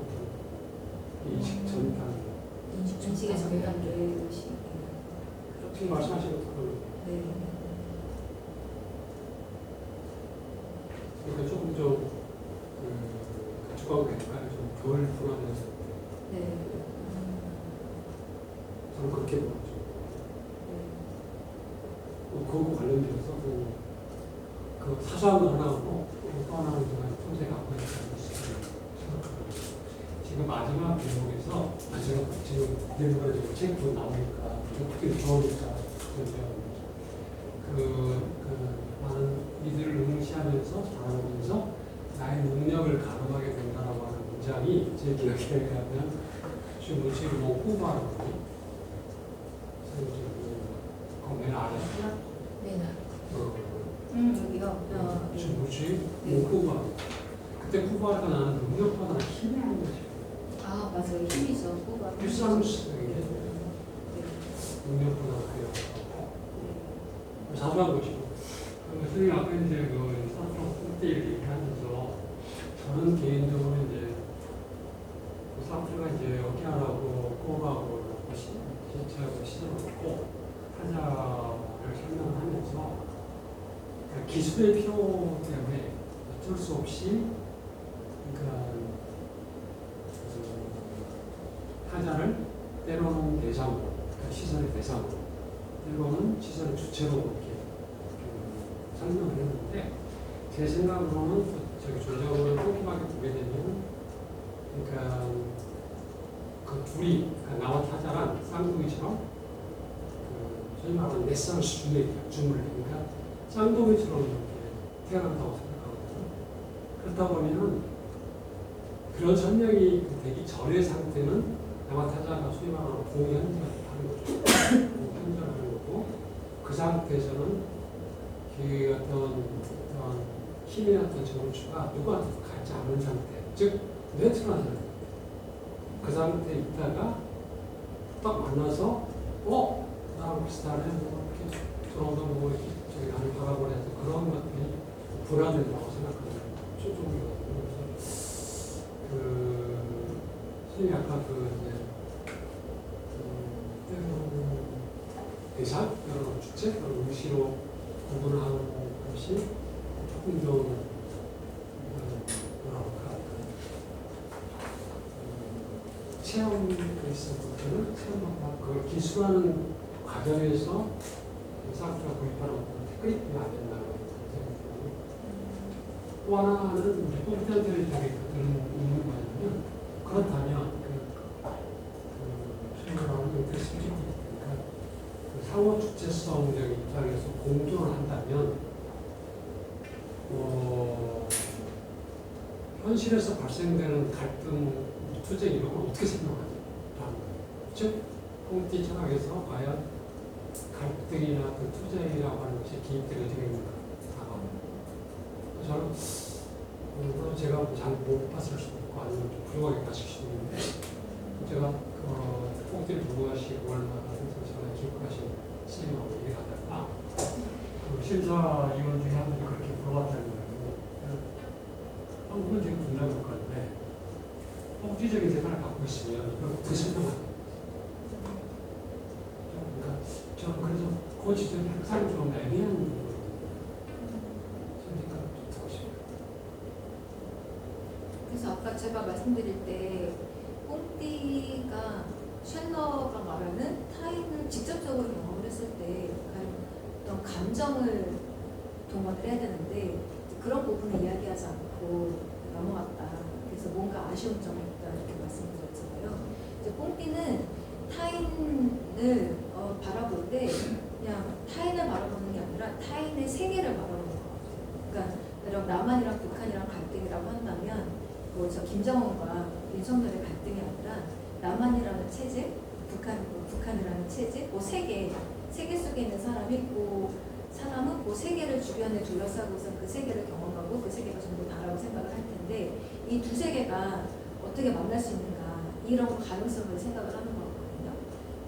Speaker 5: 인식 전이라는 거.
Speaker 1: 인식의 전 단계의 의식.
Speaker 5: 지금 말씀하신 것처럼 그러니까 조금 좀 주관가 좀덜 불안해졌을 때 저는 그렇게 보죠. 그거 관련돼서 그 사소한 거 하나하고 또 하나는 제가 평소에 갖고 있는 지금 마지막 대목에서 제가 지금 내부가 지금 책도 나오니까 어떻게 좋으니까 많은 이들을 응시하면서 자라면서 나의 능력을 가늠하게 된다라고 하는 문장이 제 기억에 의하면 지금 뭐 후바라고 맨 아래
Speaker 1: 여기요.
Speaker 5: 지금 후바 그때 후바가 나는 능력보다 힘이라는 거지.
Speaker 1: 아 맞아요. 힘이죠. 후바.
Speaker 5: 일상식의 능력보다 그래요. 사소한 것이고. 선생님 아까 이제 그 사소한 때 이렇게 얘기하면서 저는 개인적으로 이제 사람들과 이제 어깨하라고 꼬라고 시체하고 시절을 타자를 설명하면서 기술의 필요 때문에 어쩔 수 없이 그러니까 타자를 때로는 대상으로, 그러니까 시선의 대상으로, 때로는 시선의 주체로 이렇게 설명을 했는데 제 생각으로는 저기 존재감을 꼼꼼하게 보게 되면 그러니까 그 둘이 그러니까 나와 타자란 쌍둥이처럼 소위 말하는 넷상스 주물 그러니까 쌍둥이처럼 이렇게 태어난다고 생각하거든요. 그렇다 보면 그런 설명이 되기 전의 상태는 양화타자가 소위 말하는 공현전을 하는 거죠. 공현전을 하는 거고 그 상태에서는 그 어떤 힘의 어떤 정수가 누구한테도 가지 않은 상태, 즉 뉴트럴한 상태. 그 상태에 있다가 딱 만나서 나랑 비슷하네, 뭐 이렇게 저런도 뭐 이렇게 저기 안을 박아버려서 그런 것들이 불안된다고 생각하는 초점이거든요. 그래서 선생님이 아까 때로는 대상, 때로는 주체, 때로는 의시로 구분하는 것이 조금 좀 체험에 있어서는 체험하고 그걸 기술하는 과정에서 사업주가 구입하는 어떤 테크닉이 안 된다는 생각이 또 하나는 우리 컴퓨터들이 되게 있는 거냐면 그렇다면 생각하는 인터스피리티 그러니까 상호 주체성적인 입장에서 공존을 한다면 현실에서 발생되는 갈등, 투쟁 이런 걸 어떻게 생각하냐는 거예요. 즉, 홈티 철학에서 과연 갈등이나 그 투쟁이라고 하는 것이 기입되게 되는가. 저는 물론 제가 잘 못 봤을 수도 있고 아니면 좀 부족하게 봤을 수도 있는데 제가 꼭지를 두고 가시고 얼마나 전에 기억하신 스님하고 얘기하다가 심사위원 중에 한 분이 그렇게 물어봤다는 거예요. 한국은 지금 분명할 건데 꼭지적인 생각을 갖고 있으면 이걸 어떻게 설명하냐. 그러니까 저는 그래서 그 지점이 항상 좀 애매한 부분을 생각을 좀 듣고 싶어요.
Speaker 1: 그래서 아까 제가 말씀드릴 때 뽕띠가 셜러가 말하는 타인을 직접적으로 경험을 했을 때 어떤 감정을 동원을 해야 되는데 그런 부분을 이야기하지 않고 넘어갔다. 그래서 뭔가 아쉬운 점이 있다 이렇게 말씀드렸잖아요. 이제 뽕띠는 타인을 바라볼 때 그냥 타인을 바라보는 게 아니라 타인의 세계를 바라보는 거예요. 그러니까 예를 남한이랑 북한이랑 갈등이라고 한다면 저 김정은과 윤석열의 갈등이 아니라 남한이라는 체제, 북한이라는 체제, 세계 속에 있는 사람은 그 세계를 주변에 둘러싸고서 그 세계를 경험하고 그 세계가 전부 다라고 생각을 할 텐데 이 두 세계가 어떻게 만날 수 있는가 이런 가능성을 생각을 하는 거거든요.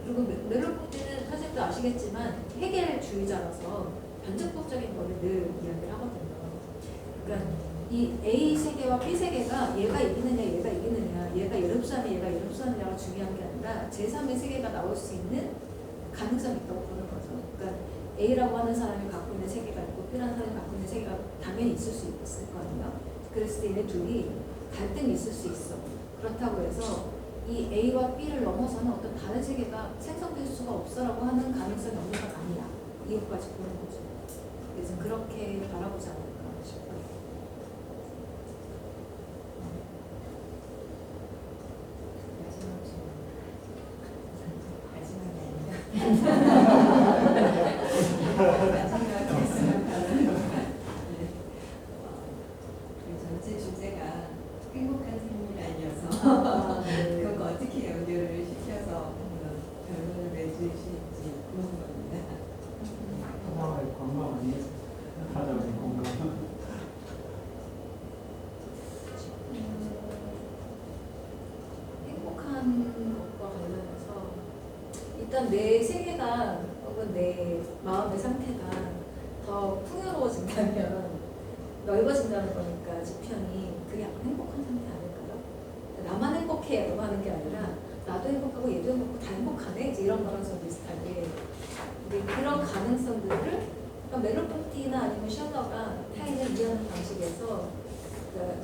Speaker 1: 그리고 메르포트는 선생님도 아시겠지만 해결주의자라서 반증법적인 거를 늘 이야기를 하거든요. 그러니까 이 A 세계와 B 세계가 얘가 이기느냐 얘가 예릅수하냐 얘가 예릅수하느냐가 중요한 게 아니라 제3의 세계가 나올 수 있는 가능성이 있다고 보는 거죠. 그러니까 A라고 하는 사람이 갖고 있는 세계가 있고 B라는 사람이 갖고 있는 세계가 당연히 있을 수 있을 거 아니에요. 그랬을 때 얘네 둘이 갈등이 있을 수 있어. 그렇다고 해서 이 A와 B를 넘어서는 어떤 다른 세계가 생성될 수가 없어라고 하는 가능성이 없는 건 아니야. 이것까지 보는 거죠. 그래서 그렇게 바라보지 않을까 싶어요.
Speaker 6: 전체 주제가 행복한 생일 아니어서 그거 어떻게 연결을 시켜서 결론을 맺으실지 궁금합니다.
Speaker 7: 하나의 건강 아니에요? 하나의 건강.
Speaker 1: 행복한 것과 관련해서 일단 내 세계가 혹은 내 마음의 상태가 더 풍요로워진다면 넓어진다는 거니까 지편이 그게 행복한 상태 아닐까요? 나만 행복해라고 하는 게 아니라 나도 행복하고 얘도 행복하고 다 행복하네 이제 이런 거랑 좀 비슷하게 근데 그런 가능성들을 메르포티나 아니면 셜러가 타인을 이해하는 방식에서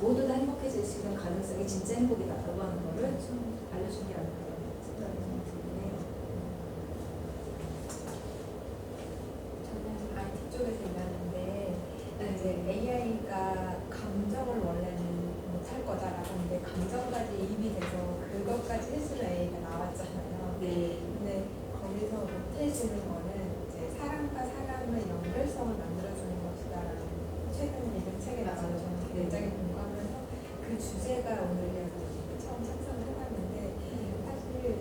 Speaker 1: 모두 다 행복해질 수 있는 가능성이 진짜 행복이다라고 하는 거를 좀 알려준 게 아닐까 생각이 좀 들긴 해요.
Speaker 8: 저는 IT 쪽에서 일하는데 이제 AI가 감정을 원래는 못할 거다라고 하는데 감정까지 이입이 돼서 그것까지 해주는 AI가 나왔잖아요.
Speaker 1: 네.
Speaker 8: 근데 거기서 못해주는 거는 이제 사람과 사람의 연결성을 만들어주는 것이다라는 최근에 읽은 책에 나와서 저는 굉장히 공감해서 그 주제가 오늘 처음 작성을 해봤는데 사실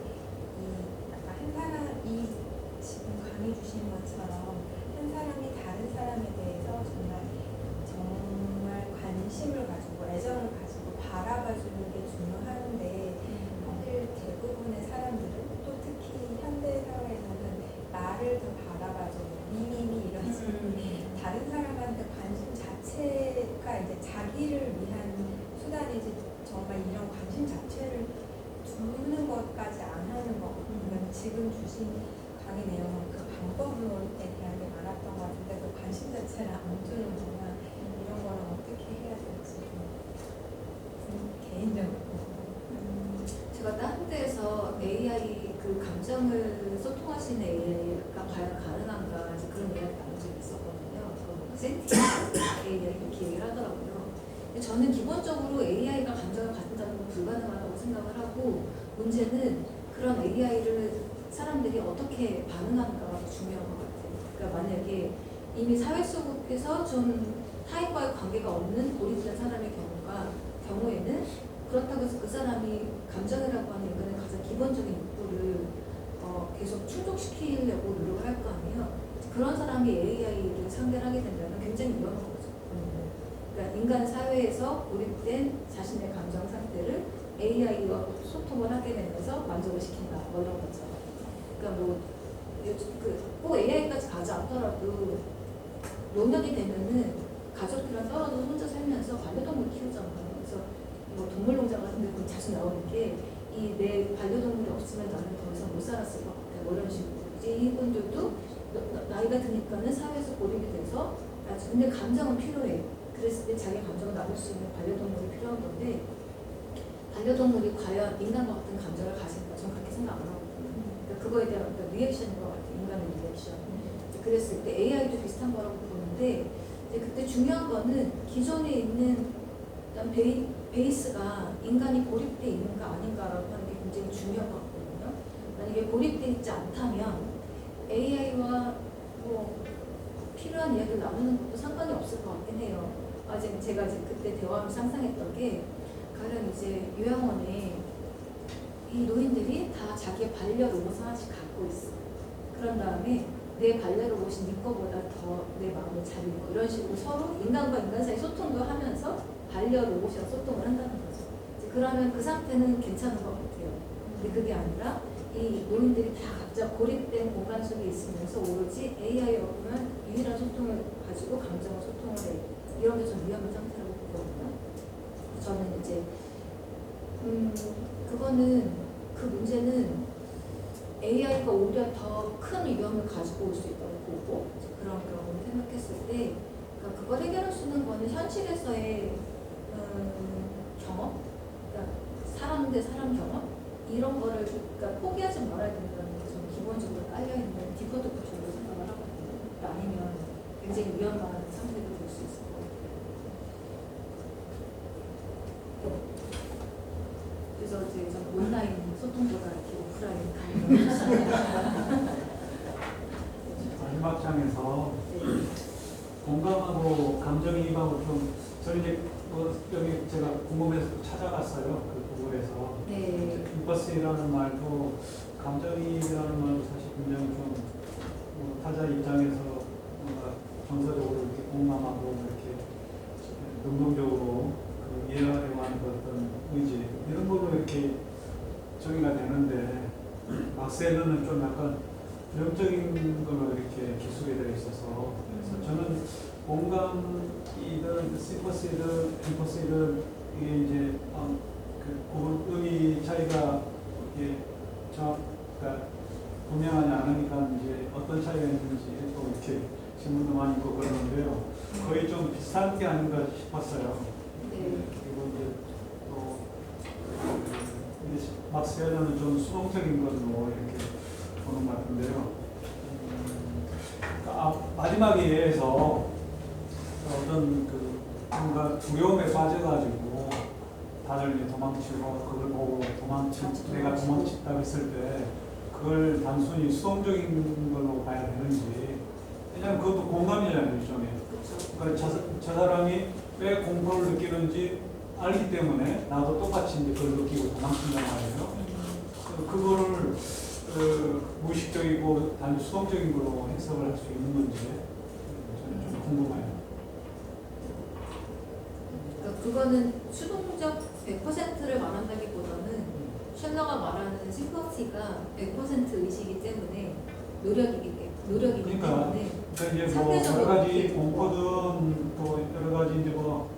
Speaker 8: 이제 자기를 위한 수단이지 정말 이런 관심 자체를 두는 것까지 안 하는 것 같아요. 지금 주신 강의 내용은 그 방법론에 대한 게 많았던 것 같은데 그 관심 자체를 안 두는구나. 이런 거는 어떻게 해야 될지 좀 개인적으로.
Speaker 1: 제가 다른 데에서 AI 그 감정을 소통하시는 AI가 과연 가능한가 이제 그런 이야기 나눈 적이 있었거든요. 센티드 AI도 기획을 하더라고요. 근데 저는 기본적으로 AI가 감정을 가진다는 건 불가능하다고 생각을 하고 문제는 그런 AI를 사람들이 어떻게 반응하는가가 더 중요한 것 같아요. 그러니까 만약에 이미 사회 속에서 좀 타인과의 관계가 없는 고립된 사람의 경우에는 그렇다고 해서 그 사람이 감정이라고 하는 인간의 가장 기본적인 욕구를 계속 충족시키려고 노력을 할 거 아니에요. 그런 사람이 AI를 상대를 하게 된다면 굉장히 위험한 거죠. 그러니까 인간 사회에서 고립된 자신의 감정 상태를 AI와 소통을 하게 되면서 만족을 시킨다. 뭐 이런 거죠. 그러니까 꼭 AI까지 가지 않더라도 노년이 되면은 가족들이랑 떨어져 혼자 살면서 반려동물 키우잖아요. 그래서 뭐 동물농장 같은 데 보면 자주 나오는 게 이 내 반려동물이 없으면 나는 더 이상 못 살았을 것 같아. 뭐 이런 식으로. 이제 이분들도 나이가 드니까는 사회에서 고립이 돼서 근데 감정은 필요해. 그랬을 때 자기 감정을 나눌 수 있는 반려동물이 필요한 건데 반려동물이 과연 인간과 같은 감정을 가질까? 저는 그렇게 생각 안 하거든요. 그러니까 그거에 대한 어떤 리액션인 것 같아요. 인간의 리액션. 그랬을 때 AI도 비슷한 거라고 보는데 이제 그때 중요한 거는 기존에 있는 어떤 베이스가 인간이 고립돼 있는가 아닌가라고 하는 게 굉장히 중요한 것 같거든요. 만약에 고립돼 있지 않다면 AI와 뭐 필요한 이야기를 나누는 것도 상관이 없을 것 같긴 해요. 제가 이제 그때 대화를 상상했던 게 가령 이제 요양원에 이 노인들이 다 자기의 반려 로봇을 하나씩 갖고 있어. 그런 다음에 내 반려 로봇이 네 거보다 더 내 마음을 잘 읽고 이런 식으로 서로 인간과 인간 사이 소통도 하면서 반려 로봇이랑 소통을 한다는 거죠. 이제 그러면 그 상태는 괜찮은 것 같아요. 근데 그게 아니라 이 노인들이 다 각자 고립된 공간 속에 있으면서 오로지 AI하고만 유일한 소통을 가지고 감정을 소통을 해. 이런 게 좀 위험한 상태라고 보거든요. 저는 이제 그거는 그 문제는 AI가 오히려 더 큰 위험을 가지고 올 수 있다고 보고 그런 경우를 생각했을 때 그러니까 그걸 해결할 수 있는 거는 현실에서의 경험, 그러니까 사람 대 사람 경험 이런 거를 그러니까 포기하지 말아야 된다는 게 저는 기본적으로 깔려있는 디폴트 구조로 생각을 하거든요. 그러니까 아니면 굉장히 위험한 상태가 될 수 있을 거예요. 그래서 이제 저는 온라인 소통보다 이렇게 오프라인 강의를
Speaker 7: 마지막 장에서
Speaker 1: 네.
Speaker 7: 공감하고 감정이입하고 좀 저는 이제 여기 제가 궁금해서 찾아갔어요. 그 부분에서
Speaker 1: 네.
Speaker 7: 임퍼스라는 말도 감정이입이라는 말도 사실 굉장히 좀 타자 입장에서 뭔가 정서적으로 이렇게 공감하고 이렇게 능동적으로 그 이해하려고 하는 어떤 의지 이런 걸로 이렇게 정의가 되는데 막스웰은 좀 약간 부정적인 걸로 이렇게 기술이 되어 있어서 그래서 저는 공감이든 심퍼시든 엠퍼시든 이게 이제 그 의미 차이가 이게 그러니까 분명하지 않으니까 이제 어떤 차이가 있는지 또 이렇게 신문도 많이 있고 그러는데요. 거의 좀 비슷한 게 아닌가 싶었어요.
Speaker 1: 네.
Speaker 7: 그리고 이제 또 막스웰은 좀 수동적인 걸로 이렇게 보는 것 같은데요. 마지막에서 어떤 그 뭔가 두려움에 빠져가지고 다들 이제 도망치고 그걸 보고 내가 도망친다고 했을 때 그걸 단순히 수동적인 걸로 봐야 되는지 왜냐하면 그것도 공감이잖아요 일종의. 그러니까 저 사람이 왜 공포를 느끼는지 알기 때문에 나도 똑같이 이제 그걸 느끼고 도망친단 말이에요. 그거를 무의식적이고 단지 수동적인 걸로 해석을 할 수 있는 건지 저는 좀 궁금해요.
Speaker 1: 그러니까 그거는 수동적 100%를 말한다기보다는 셜러가 말하는 심퍼시가 100% 의식이기 때문에 노력이기
Speaker 7: 그러니까
Speaker 1: 때문에
Speaker 7: 이제 뭐 여러 가지 공포든 또 여러 가지 이제 뭐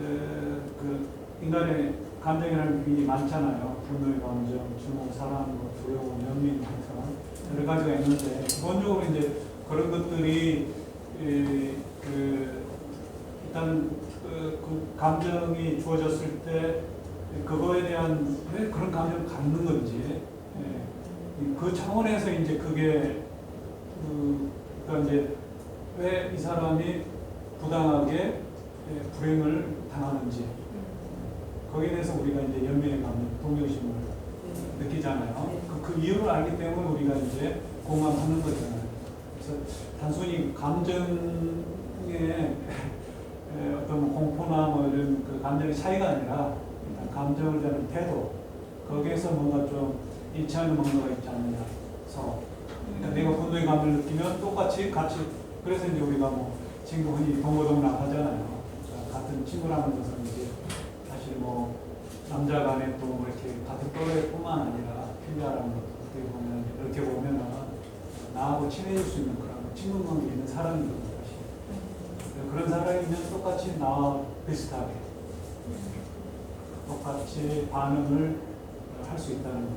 Speaker 7: 그 인간의 감정이라는 게 많잖아요. 분노의 감정, 증오, 사랑, 두려움, 연민 같은 여러 가지가 있는데 기본적으로 이제 그런 것들이 일단 그 감정이 주어졌을 때 그거에 대한 왜 그런 감정을 갖는 건지 그 차원에서 이제 그게 그러니까 이제 왜 이 사람이 부당하게 불행을 당하는지 거기에 대해서 우리가 이제 연민의 감정, 동정심을 느끼잖아요. 그 이유를 알기 때문에 우리가 이제 공감하는 거잖아요. 그래서 단순히 감정의 어떤 공포나 뭐 이런 그 감정의 차이가 아니라 일단 감정을 대하는 태도 거기에서 뭔가 좀 일치하는 뭔가가 있지 않느냐 서로. 그러니까 내가 분노의 감정을 느끼면 똑같이 같이 그래서 이제 우리가 뭐 친구 흔히 동거동락 하잖아요. 그러니까 같은 친구라는 것은 이제 사실 뭐 남자 간에 또 뭐 이렇게 같은 또래뿐만 아니라 필자라는 것도 어떻게 보면 이렇게 보면은 나하고 친해질 수 있는 그런 친분 관계 있는 사람이거든요. 사실. 그런 사람이면 똑같이 나와 비슷하게 똑같이 반응을 할 수 있다는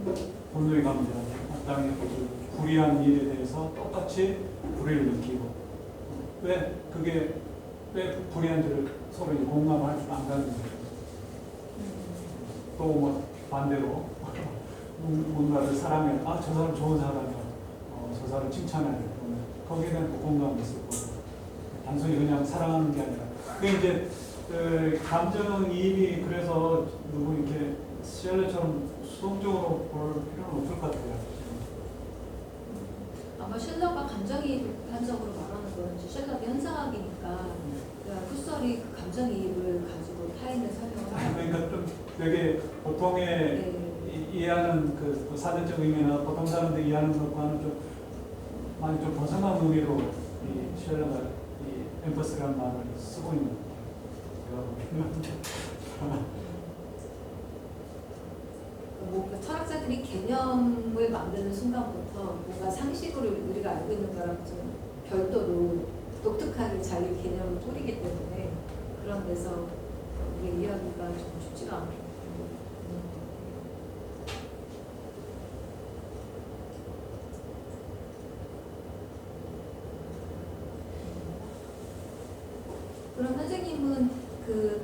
Speaker 7: 거죠. 분노의 감정, 마땅히 불의한 일에 대해서 똑같이 불의를 느끼고 왜 그게 왜 불의한지를 서로 이제 공감할 수 안 가는 거예요. 또 뭐 반대로 뭔가를 사랑해, 아 저 사람 좋은 사람이야, 저 사람 칭찬해야 될 거면 거기에 대한 또 공감이 있을 거고 단순히 그냥 사랑하는 게 아니라 그 이제 감정이입이 그래서 누구 이렇게 시알레처럼 수동적으로 볼 필요는 없을 것 같아요.
Speaker 1: 아마 셜러가 감정이입한적으로 말하는 거는 셜러의 현상학이니까 후설이 그 감정이입을 가지고 타인을 설명을 하는
Speaker 7: 그러니까 좀 되게 보통의 이해하는 그 사전적 의미나 보통 사람들이 이해하는 것과는 좀 많이 좀 벗어난 의미로 이 셜러가 이 엠퍼스라는 말을 쓰고 있는 거예요.
Speaker 1: 뭐 철학자들이 개념을 만드는 순간부터 뭔가 상식으로 우리가 알고 있는 거랑 좀 별도로 독특하게 자기 개념을 꾸리기 때문에 그런 데서 우리가 이해하기가 좀 쉽지가 않아요. 그럼 선생님은 그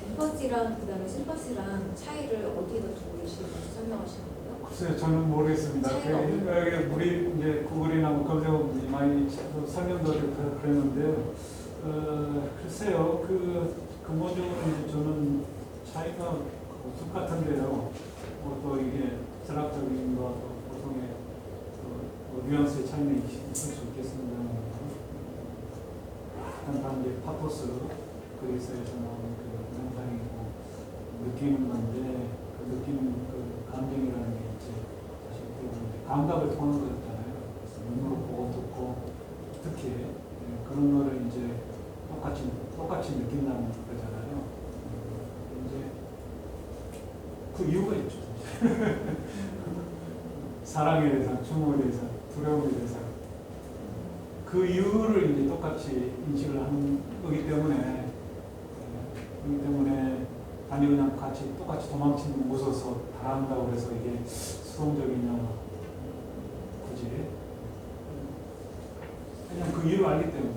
Speaker 1: 엠퍼시랑 그다음에 심퍼시랑 차이를 어디에다 두고 계시는지 설명하시는 거예요?
Speaker 7: 글쎄요, 저는 모르겠습니다. 우리 이제 구글이나 뭐 검색 많이 설명도 그랬는데요. 글쎄요, 근본적으로 이제 저는 차이가 없을 것 같은데요. 또 이게 철학적인 거, 보통의 뉘앙스의 차이는 있을 수 있겠습니다. 일단 이제 파토스 그리스에서 나오는 그 영상이고 느끼는 건데 그 느끼는 그 감정이라는 게 이제 사실 감각을 통한 거였잖아요. 그래서 눈으로 보고 듣고 특히 그런 거를 이제 똑같이 느낀다는 거잖아요. 이제 그 이유가 있죠. 사랑에 대해서, 추모에 대해서, 두려움에 대해서 그 이유를 이제 똑같이 인식을 하는 거기 때문에 아니 그냥 똑같이 도망치는 무서워서 다한다고 해서 이게 수동적이냐 굳이 그냥 그 이유를 알기 때문에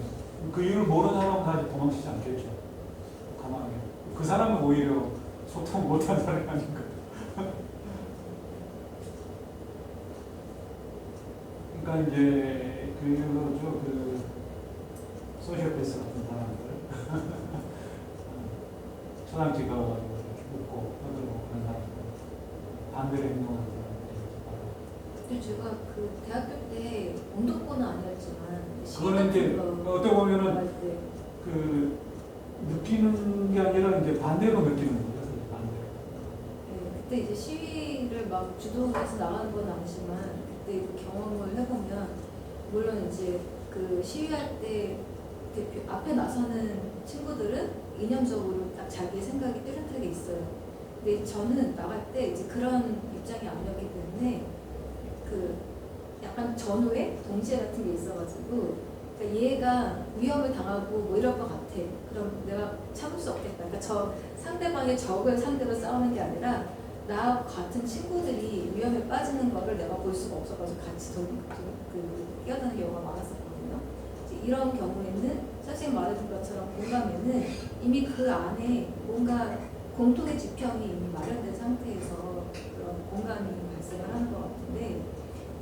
Speaker 7: 그 이유를 모르는 사람은 도망치지 않겠죠. 가만하게 그 사람은 오히려 소통 못한 사람이 아닌가. 그러니까 이제 그 소시오패스 같은 사람들 초상집 가가지고 웃고 떠들고 그런 사람들 반대로 행동하는 사람들.
Speaker 1: 근데 제가 그 대학교 때 언도권은 아니었지만
Speaker 7: 그거는 이제 어떻게 보면은 그 느끼는 게 아니라 이제 반대로 느끼는 거죠. 반대로.
Speaker 1: 네, 그때 이제 시위를 막 주도해서 나가는 건 아니지만 그때 그 경험을 해보면 물론 이제 그 시위할 때 대표 앞에 나서는 친구들은 이념적으로 딱 자기의 생각이 뚜렷하게 있어요. 근데 저는 나갈 때 이제 그런 입장이 아니었기 때문에 그 약간 전후에 동지애 같은 게 있어가지고 그러니까 얘가 위협을 당하고 뭐 이럴 것 같아. 그럼 내가 참을 수 없겠다. 그러니까 저 상대방의 적을 상대로 싸우는 게 아니라 나 같은 친구들이 위험에 빠지는 거를 내가 볼 수가 없어가지고 같이 뛰어드는 경우가 많았었거든요. 이제 이런 경우에는 선생님 말해준 것처럼 공감에는 이미 그 안에 뭔가 공통의 지평이 이미 마련된 상태에서 그런 공감이 발생을 하는 것 같은데,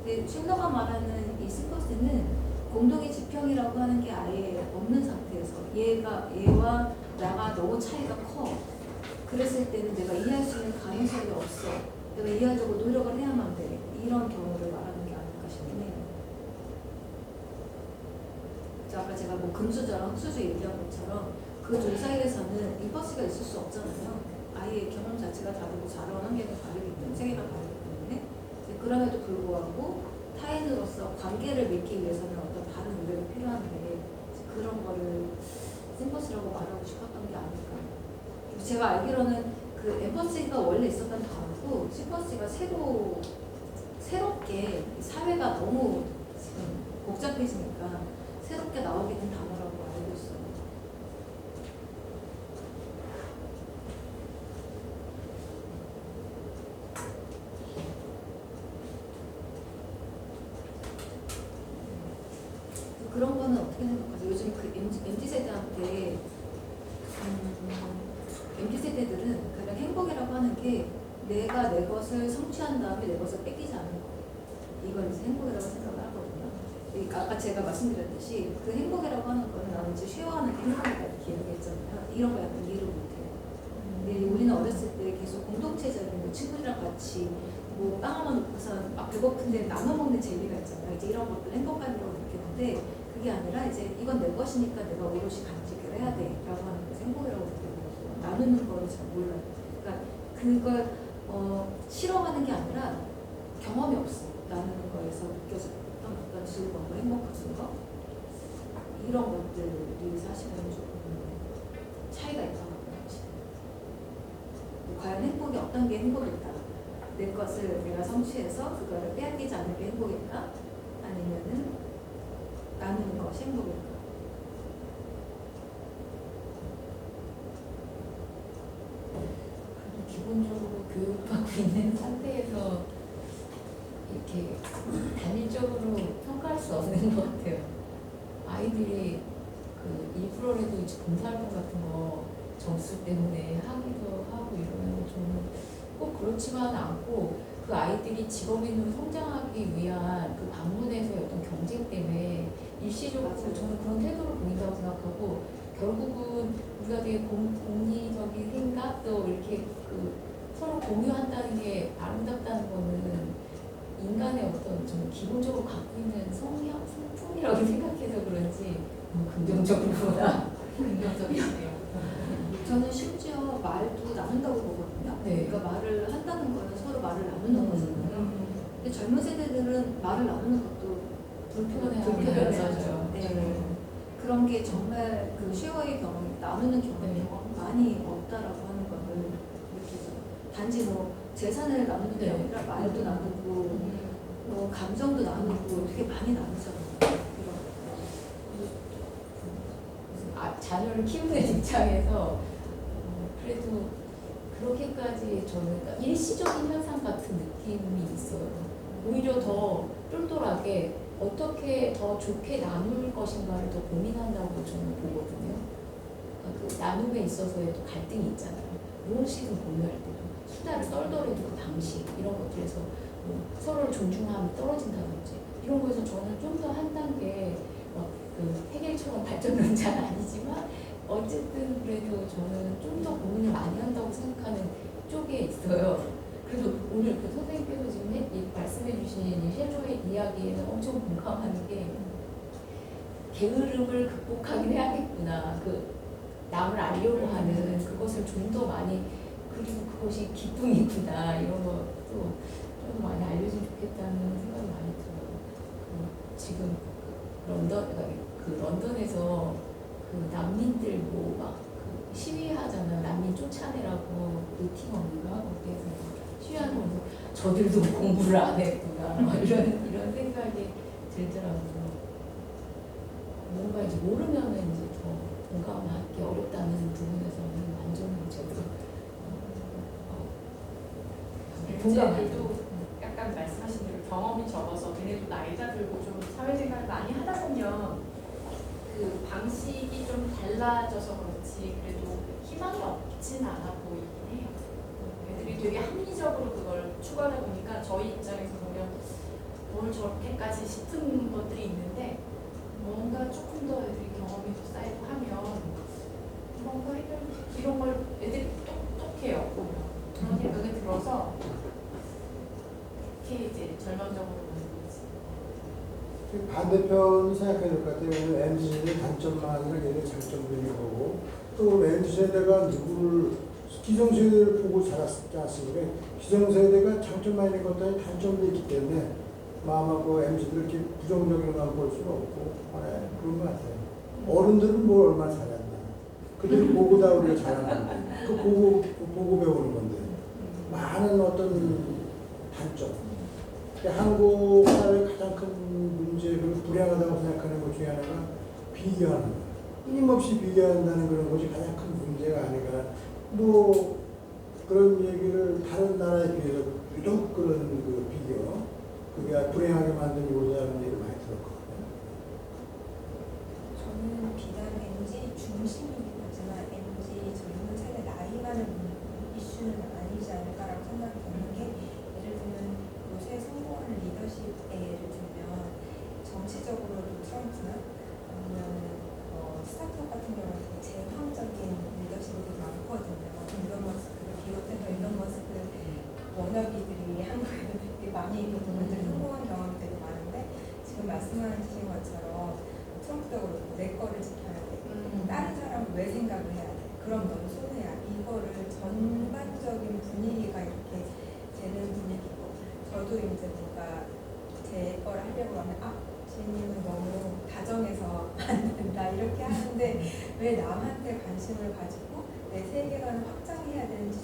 Speaker 1: 근데 슐러가 말하는 이 심퍼스는 공동의 지평이라고 하는 게 아예 없는 상태에서 얘와 나가 너무 차이가 커. 그랬을 때는 내가 이해할 수 있는 가능성이 없어. 내가 이해하려고 노력을 해야만 돼. 이런 경우를 말하는 게 아닐까 싶긴 해요. 아까 제가 뭐 금수저랑 흑수저 얘기한 것처럼 그 둘 사이에서는 임퍼스가 있을 수 없잖아요. 아예 경험 자체가 다르고 자라온 환경이 다르기 때문에, 세계가 다르기 때문에. 그럼에도 불구하고 타인으로서 관계를 맺기 위해서는 어떤 다른 노력이 필요한데 그런 거를 심퍼스라고 말하고 싶었던 게 아닐까. 제가 알기로는 그 엠퍼시가 원래 있었던 단어고 심퍼시가 새롭게 사회가 너무 복잡해지니까 새롭게 나오게 된 단어라고 알고 있어요. 그런 거는 어떻게 생각하세요? 요즘 그 MZ세대한테 MZ세대들은 가장 행복이라고 하는 게 내가 내 것을 성취한 다음에 내 것을 뺏기지 않는 거. 이걸 이제 행복이라고 생각을 하거든요. 그러니까 아까 제가 말씀드렸듯이 그 행복이라고 하는 거는 나는 이제 쉐어하는 게 행복이다 이렇게 얘기했잖아요. 이런 거 약간 이해를 못해요. 근데 우리는 어렸을 때 계속 공동체적인 뭐 친구들이랑 같이 뭐 빵 하나 놓고선 막 배고픈데 나눠 먹는 재미가 있잖아요. 이제 이런 것들 행복감이라고 느끼는데 그게 아니라 이제 이건 내 것이니까 내가 오롯이 간직을 해야 돼라고 하는 게 행복이라고 느끼거든요. 나누는 거를 잘 몰라요. 그러니까 그걸 싫어하는 게 아니라 경험이 없어. 나누는 거에서 느껴졌던 어떤 즐거움과 행복 같은 거 이런 것들이 사실은 조금 차이가 있다고 봐야지. 과연 행복이 어떤 게 행복일까? 내 것을 내가 성취해서 그거를 빼앗기지 않는 게 행복일까? 아니면은 나누는 것이 행복일까?
Speaker 4: 기본적으로 교육받고 있는 상태에서 이렇게 단일적으로 평가할 수 없는 것 같아요. 아이들이 그 일부러라도 이제 봉사활동 같은 거 점수 때문에 하기도 하고 이러면 저는 꼭 그렇지만 않고 그 아이들이 직업인으로 성장하기 위한 그 방문에서의 어떤 경쟁 때문에 일시적으로 저는 그런 태도를 보인다고 생각하고 결국은 우리가 되게 공리적인 생각 또 이렇게 그 서로 공유한다는 게 아름답다는 거는 인간의 어떤 좀 기본적으로 갖고 있는 성향, 성품이라고 생각해서 그런지 긍정적으로 보다 긍정적이네요.
Speaker 1: 저는 심지어 말도 나눈다고 보거든요.
Speaker 4: 네.
Speaker 1: 그러니까 말을 한다는 거는 서로 말을 나누는 거잖아요. 근데 젊은 세대들은 말을 나누는 것도 불편해하죠. 네. 그런 게 정말 그 쉐어의 경험, 나누는 경험이
Speaker 4: 네.
Speaker 1: 많이 없다라고 하는 거를 느끼죠. 단지 뭐 재산을 나누는 게
Speaker 4: 네.
Speaker 1: 아니라 말도 나누고 뭐 감정도 나누고 되게 많이 나누잖아요.
Speaker 4: 자녀를 키우는 입장에서 그래도 그렇게까지 저는 일시적인 현상 같은 느낌이 있어요. 오히려 더 똘똘하게 어떻게 더 좋게 나눌 것인가를 더 고민한다고 저는 보거든요. 그러니까 그 나눔에 있어서의 또 갈등이 있잖아요. 무엇이든 공유할 때도 수다를 떨더라도 그 방식 이런 것들에서 뭐 서로를 존중함이 떨어진다든지 이런 거에서 저는 좀 더 한 단계 그 해겔처럼 발전론자는 아니지만 어쨌든 그래도 저는 좀 더 고민을 많이 한다고 생각하는 쪽에 있어요. 그래서 오늘 그 선생님께서 지금 말씀해 주신 이 쉘러의 이야기에는 엄청 공감하는 게 게으름을 극복하긴 해야겠구나. 그 남을 알려고 하는 그것을 좀 더 많이 그리고 그것이 기쁨이구나 이런 것도 좀 많이 알려주면 좋겠다는 생각이 많이 들어요. 지금 런던에서 그 난민들 뭐 막 그 시위하잖아. 난민 쫓아내라고 노팅엄인가 거기에서 시위하는 거 저들도 공부를 안 했구나 이런 생각이 들더라고요. 뭔가 이제 모르면은 이제 더 공감하기 어렵다는 부분에서는 완전적으로
Speaker 2: MZ들도 약간 말씀하신 대로 경험이 적어서 걔네도 나이가 들고 좀 사회생활을 많이 하다 보면 그 방식이 좀 달라져서 그렇지 그래도 희망이 없진 않아 보이긴 해요. 애들이 되게 합리적으로 그걸 추구하다 보니까 저희 입장에서 보면 뭘 저렇게까지 싶은 것들이 있는데 뭔가 조금 더 애들이 경험이 더 쌓이고 하면 뭔가 해결 이런 걸 애들이 똑똑해요 보면 그런 생각이 들어서 그렇게 이제 절망적으로 보는 거지.
Speaker 3: 반대편 생각해야 될 것 같아요. MZ세대 단점만 아니라 얘네 장점도 있고 또 MZ세대가 누구를 기성세대를 보고 자랐지 않습니까? 기성세대가 장점만 있는 것도 아니라 단점도 있기 때문에 마음하고 MZ들 이렇게 부정적인만 볼 수는 없고 그런 것 같아요. 어른들은 뭘 얼마나 잘했나. 그들이 보고다 우리가 잘하는 건데 그 보고 배우는 건데 많은 어떤 단점. 한국 사회의 가장 큰 문제를 불행하다고 생각하는 것 중에 하나가 비교하는 거. 끊임없이 비교한다는 그런 것이 가장 큰 문제가 아닌가. 뭐 그런 얘기를 다른 나라에 비해서 유독 그런 그 비교, 그게 불행하게 만든 요소라는 얘기를 많이 들었거든요.
Speaker 8: 저는 비단 MZ 중심이긴 하지만 MZ 젊은 세대 나이 많은 이슈는 아니지 않을까라고 생각이 드는 게 예를 들면 요새 성공하는 리더십에 예를 들면 정치적으로도 트럼프나 아니면 스타트업 같은 경우는 되게 제왕적인 리더십이 많거든요. 일론 머스크를 비롯해서 일론 머스크 워너비들이 한국에도 되게 많이 있고 그분들이 성공한 경험이 되게 많은데 지금 말씀하신 것처럼 트럼프도 그렇고 내 거를 지켜야 돼. 다른 사람은 왜 생각을 해야 돼? 그럼 넌 손해야. 이거를 전반적인 분위기가 이렇게 되는 분위기고 저도 이제 뭔가 제 걸 하려고 하면 지혜님은 너무 다정해서 안 된다 이렇게 하는데 왜 남한테 관심을 가지고 내 세계관을 확장해야 되는지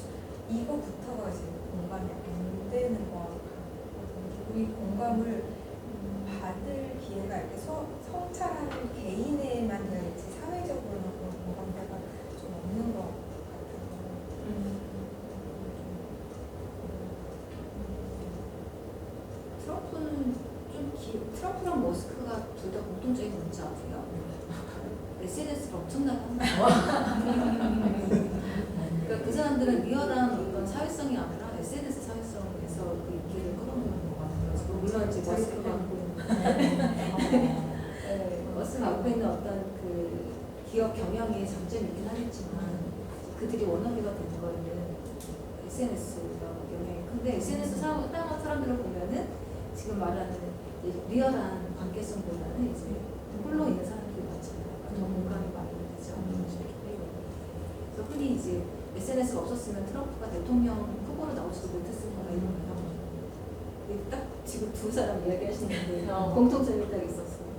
Speaker 8: 이거부터가 지금 공감이 안 되는 것 같거든요. 이 공감을 받을 기회가 이렇게 성찰하는 개인에만 되어 있지 사회적으로는 그런 공감대가 좀 없는 것 같아요.
Speaker 1: 트럼프는 트럼프랑 머스크가 둘 다 공통적인 뭔지 아세요? SNS를 엄청나게 한다. 그러니까 그 사람들은 리얼한 어떤 사회성이 아니라 SNS 사회성에서 그 인기를 끌어모으는 것 같아요. 물론 이제 머스크가 갖고 있는 어떤 그 기업 경영의 장점이 있긴 하겠지만 그들이 워너비가 되는 거는 SNS가 영향이 큰데 SNS 사용하는 사람들을 보면은 지금 말하는 리얼한 관계성보다는 이제 홀로 있는 사람들이 많잖아요. 더 공감이 많이 되죠. 그래서 흔히 이제 SNS가 없었으면 트럼프가 대통령 후보로 나오지도 못했을 거라 이런 거예요. 딱 지금 두 사람 이야기하시는데 공통점이 딱 있었어요.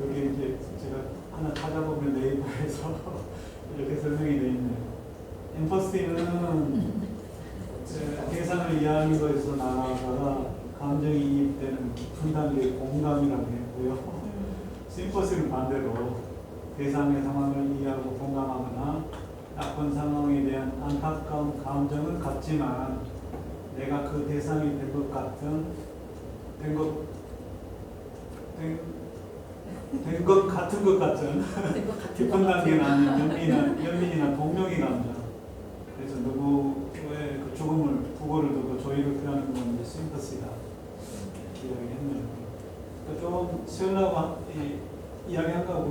Speaker 7: 여기 이제 제가 하나 찾아보면 네이버에서 이렇게 설명이 되어 있네요. 엠퍼시는 대상을 이해하는 것에서 나아가다가 감정이 이입되는 깊은 단계의 공감이라고 했고요. 심퍼시는 반대로 대상의 상황을 이해하고 공감하거나 나쁜 상황에 대한 안타까운 감정은 같지만 내가 그 대상이 된 것 같은 깊은 단계는 아닌 연민이나 동명의 감정. 그래서 누구의 그 죽음을 부고를 두고 조의를 표하는 건 이제 심퍼시다 이렇게 이야기했네요. 그러니까 좀 세우려고 이야기한 거하고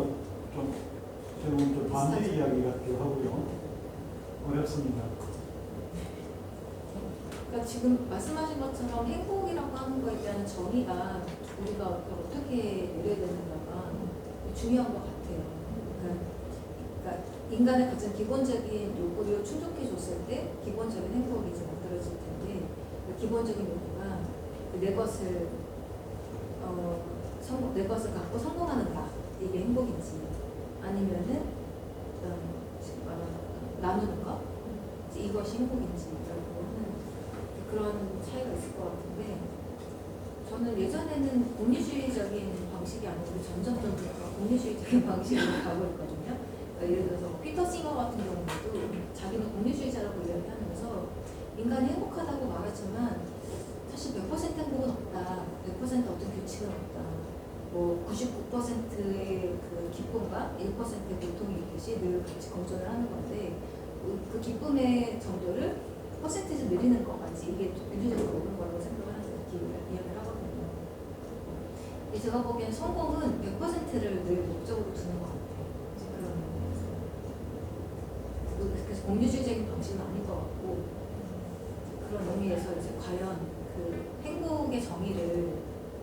Speaker 7: 좀 반대 이야기 같기도 하고요. 어렵습니다.
Speaker 1: 그러니까 지금 말씀하신 것처럼 행복이라고 하는 거에 대한 정의가 우리가 어떻게 내려야 되는가가 중요한 것 같아요. 그러니까 인간의 가장 기본적인 요구를 충족해줬을 때 기본적인 행복이 이제 만들어질 텐데 그 기본적인 요구가 내 것을 갖고 성공하는가 이게 행복인지 아니면은 지금 말하는 나누는 거 것이 행복인지라고 하는 그런 차이가 있을 것 같은데, 저는 예전에는 공리주의적인 방식이 아니고 점점 공리주의적인 방식으로 가고 있거든요. 그러니까 예를 들어서 피터 싱어 같은 경우도 자기는 공리주의자라고 이야기하면서 인간이 행복하다고 말하지만 사실 100% 행복은 없다, 100% 어떤 규칙은 없다, 뭐 99%의 그 기쁨과 1%의 고통이 있듯이 늘 같이 공존을 하는 건데, 그 기쁨의 정도를 퍼센티지 늘리는 것까지 이게 윤리적으로 옳은 거라고 생각을 하는 이야기를 하거든요. 제가 보기엔 성공은 100%를 늘 목적으로 두는 것 같아요. 이제 그런 의미에서. 그래서 공유주의적인 방식은 아닌 것 같고, 그런 의미에서 이제 과연 그 행복의 정의를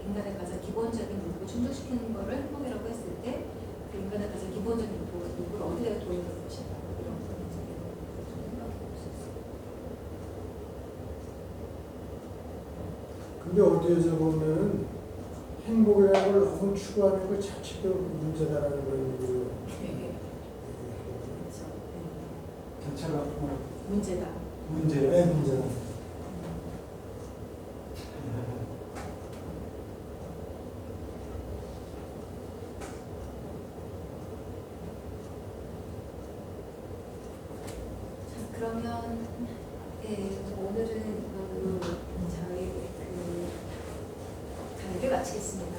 Speaker 1: 인간의 가장 기본적인 욕구를 충족시키는 거를 행복이라고 했을 때, 그 인간의 가장 기본적인 욕구를 어디에 도입할 것인가, 이런 걸 이제 좀 생각해 볼 수 있어요.
Speaker 3: 근데 어디에서 보면은 행복이라는 걸 너무 추구하는 것 자체도 문제다라는 걸
Speaker 1: 그렇죠.
Speaker 7: 자체가 뭐
Speaker 1: 문제다.
Speaker 7: 문제예요.
Speaker 3: 네, 문제다.
Speaker 1: 자, 그러면 오늘은 이걸로 저희 그 강의를 마치겠습니다.